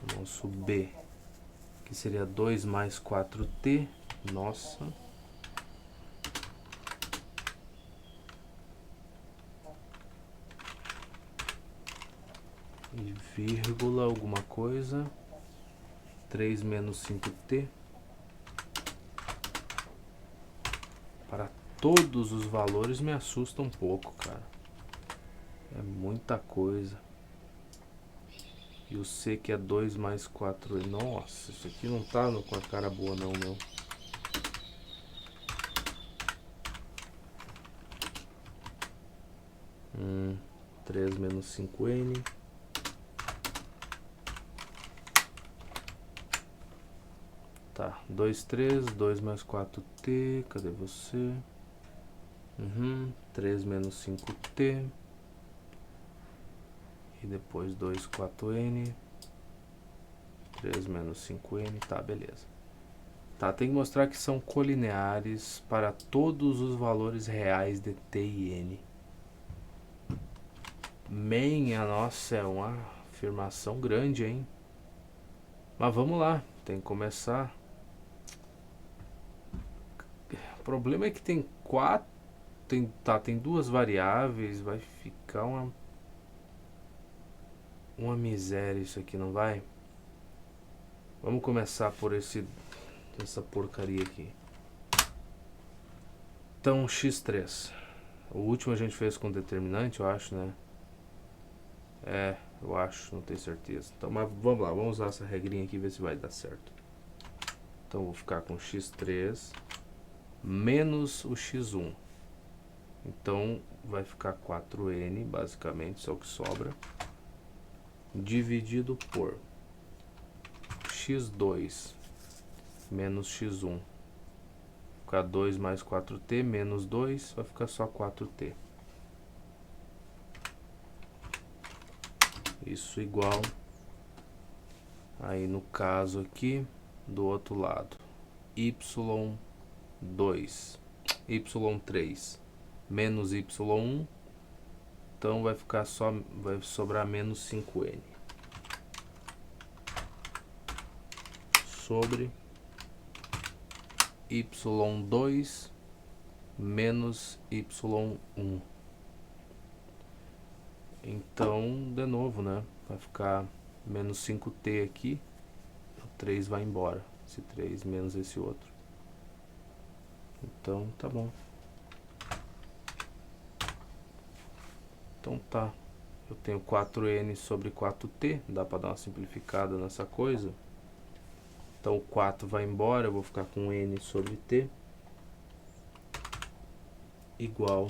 o nosso B, que seria 2 mais 4t, nossa, e vírgula alguma coisa, 3 menos 5t, para todos os valores me assusta um pouco, cara. É muita coisa. E o C, que é 2 mais 4, nossa, isso aqui não tá com a cara boa não, meu. 3 menos 5n. Tá, 2, 3, 2 mais 4t, cadê você? 3 menos 5t. E depois 2, 4n. 3 menos 5n, tá, beleza. Tá, tem que mostrar que são colineares para todos os valores reais de t e n. Minha nossa, é uma afirmação grande, hein? Mas vamos lá, tem que começar. O problema é que tem tem duas variáveis, vai ficar uma miséria isso aqui, não vai? Vamos começar por essa porcaria aqui. Então, x3. O último a gente fez com determinante, eu acho, né? Eu acho, não tenho certeza. Então, mas vamos lá, vamos usar essa regrinha aqui e ver se vai dar certo. Então, vou ficar com x3 menos o x1. Então, vai ficar 4n, basicamente, só o que sobra. Dividido por x2 menos x1. Ficar 2 mais 4t menos 2, vai ficar só 4t. Isso igual, aí no caso aqui, do outro lado, y2, y3 menos y1, então vai sobrar menos 5n. Sobre y2 menos y1. Então, de novo, né? Vai ficar menos 5t aqui. O 3 vai embora. Esse 3 menos esse outro. Então, tá bom. Então tá. Eu tenho 4n sobre 4t. Dá pra dar uma simplificada nessa coisa. Então o 4 vai embora. Eu vou ficar com n sobre t. Igual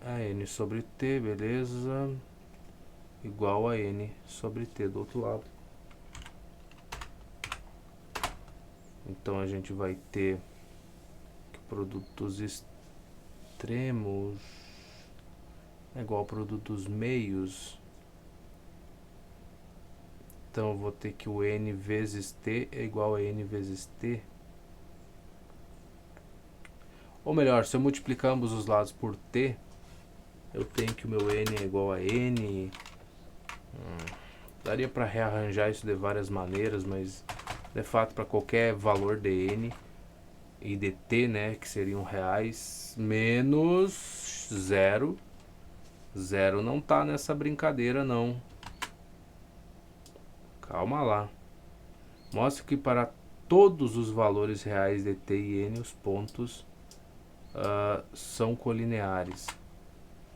a n sobre t, beleza, igual a n sobre t do outro lado. Então a gente vai ter que produtos extremos é igual a produtos meios. Então eu vou ter que o n vezes t é igual a n vezes t. Ou melhor, se eu multiplicar ambos os lados por t, eu tenho que o meu n é igual a n. Daria para rearranjar isso de várias maneiras, mas de fato para qualquer valor de n e de t, né, que seriam reais, menos 0. 0 não tá nessa brincadeira não. Calma lá. Mostra que para todos os valores reais de t e n, os pontos são colineares.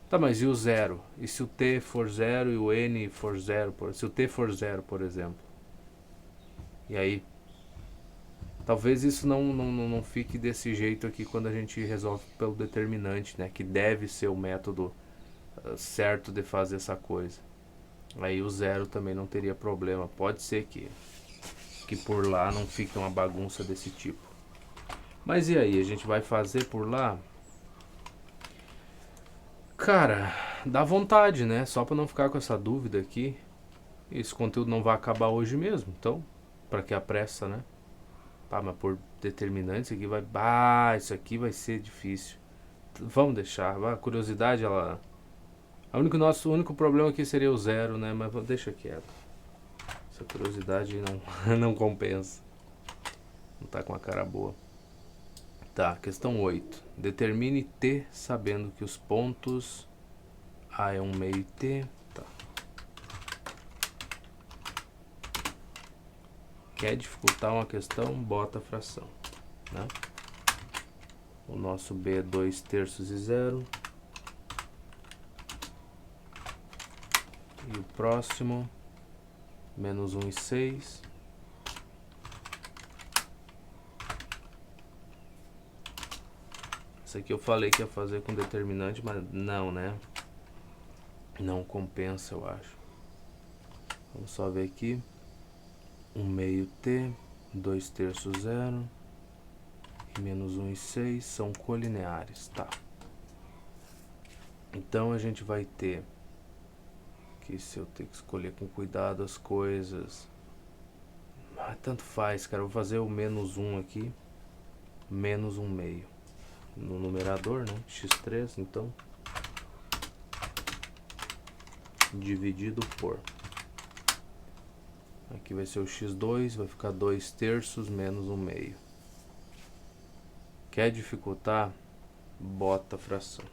Tá, mas e o 0? E se o t for 0 e o n for 0? Se o t for 0, por exemplo? E aí? Talvez isso não fique desse jeito aqui quando a gente resolve pelo determinante, né? Que deve ser o método certo de fazer essa coisa. Aí o 0 também não teria problema. Pode ser que por lá não fique uma bagunça desse tipo. Mas e aí? A gente vai fazer por lá? Cara, dá vontade, né? Só pra não ficar com essa dúvida aqui. Esse conteúdo não vai acabar hoje mesmo. Então, pra que a pressa, né? Mas por determinantes aqui vai... isso aqui vai ser difícil. Vamos deixar. A curiosidade, ela... O único problema aqui seria o 0, né? Mas deixa quieto. Essa curiosidade não compensa. Não tá com a cara boa. Tá, questão 8. Determine t sabendo que os pontos A é 1 meio t. Tá. Quer dificultar uma questão, bota a fração, né? O nosso B é 2 terços e 0. E o próximo, menos 1 e 6. Essa aqui eu falei que ia fazer com determinante, mas não, né? Não compensa, eu acho. Vamos só ver aqui. 1/2t, 2/3 0 e menos 1 e 6 são colineares, tá? Então a gente vai ter que, se eu ter que escolher com cuidado as coisas, tanto faz, cara. Eu vou fazer o menos 1 aqui, menos 1/2 no numerador, né? x3, então dividido por, aqui vai ser o x2, vai ficar 2/3 menos 1/2. Quer dificultar? Bota a fração.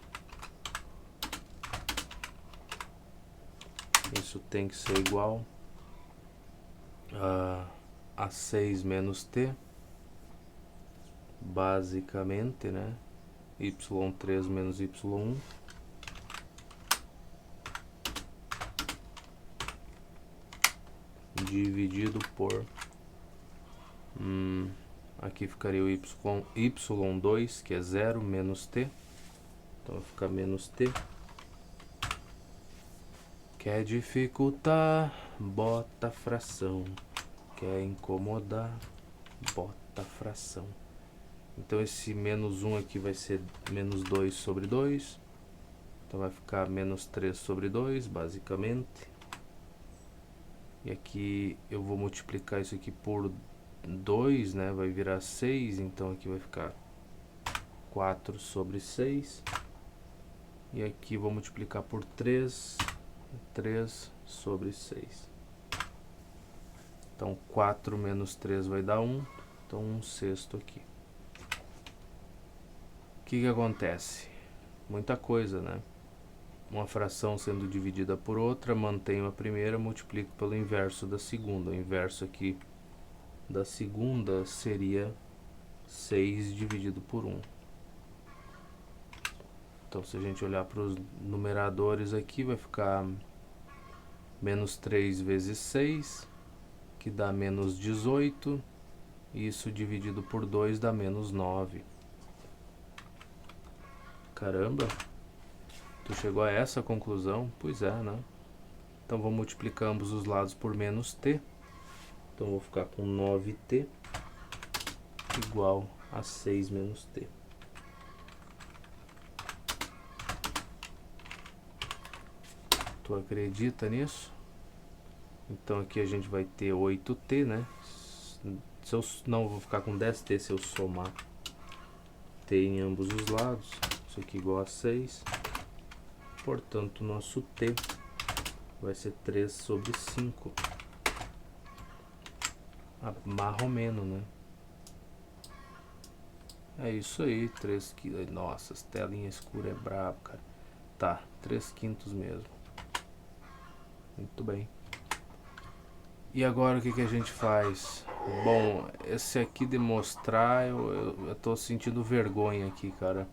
Isso tem que ser igual a 6 menos t, basicamente, né? y3 menos y1 dividido por, aqui ficaria o y2, que é 0 menos t, então vai ficar menos t. Quer dificultar? Bota fração. Quer incomodar? Bota fração. Então esse menos 1 aqui vai ser menos 2 sobre 2. Então vai ficar menos 3 sobre 2, basicamente. E aqui eu vou multiplicar isso aqui por 2, né? Vai virar 6, então aqui vai ficar 4 sobre 6. E aqui vou multiplicar por 3, 3 sobre 6. Então 4 menos 3 vai dar 1, então 1/6 aqui. O que acontece? Muita coisa, né? Uma fração sendo dividida por outra, mantenho a primeira, multiplico pelo inverso da segunda. O inverso aqui da segunda seria 6 dividido por 1. Então se a gente olhar para os numeradores aqui, vai ficar menos 3 vezes 6, que dá menos 18. E isso dividido por 2 dá menos 9. Caramba! Tu chegou a essa conclusão? Pois é, né? Então vou multiplicar ambos os lados por menos t. Então vou ficar com 9t igual a 6 menos t. Tu acredita nisso? Então aqui a gente vai ter 8t, né? Se eu não, vou ficar com 10t se eu somar t em ambos os lados. Isso aqui igual a 6. Portanto, nosso t vai ser 3 sobre 5. Mais ou menos, né? É isso aí, 3 quilos. Nossa, as telinhas escuras é brabo, cara. Tá, 3/5 mesmo. Muito bem. E agora o que a gente faz? Bom, esse aqui de mostrar, eu tô sentindo vergonha aqui, cara.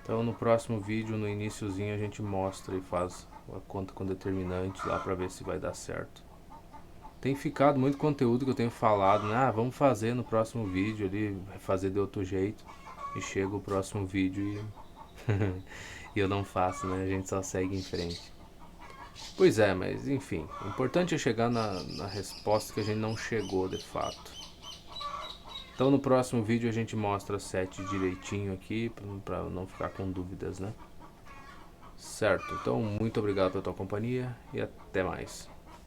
Então no próximo vídeo, no iniciozinho, a gente mostra e faz a conta com determinante lá pra ver se vai dar certo. Tem ficado muito conteúdo que eu tenho falado, né? Vamos fazer no próximo vídeo ali, fazer de outro jeito. E chega o próximo vídeo e, e eu não faço, né? A gente só segue em frente. Pois é, mas enfim, o importante é chegar na resposta que a gente não chegou de fato. Então no próximo vídeo a gente mostra 7 direitinho aqui, para não ficar com dúvidas, né? Certo, então muito obrigado pela tua companhia e até mais.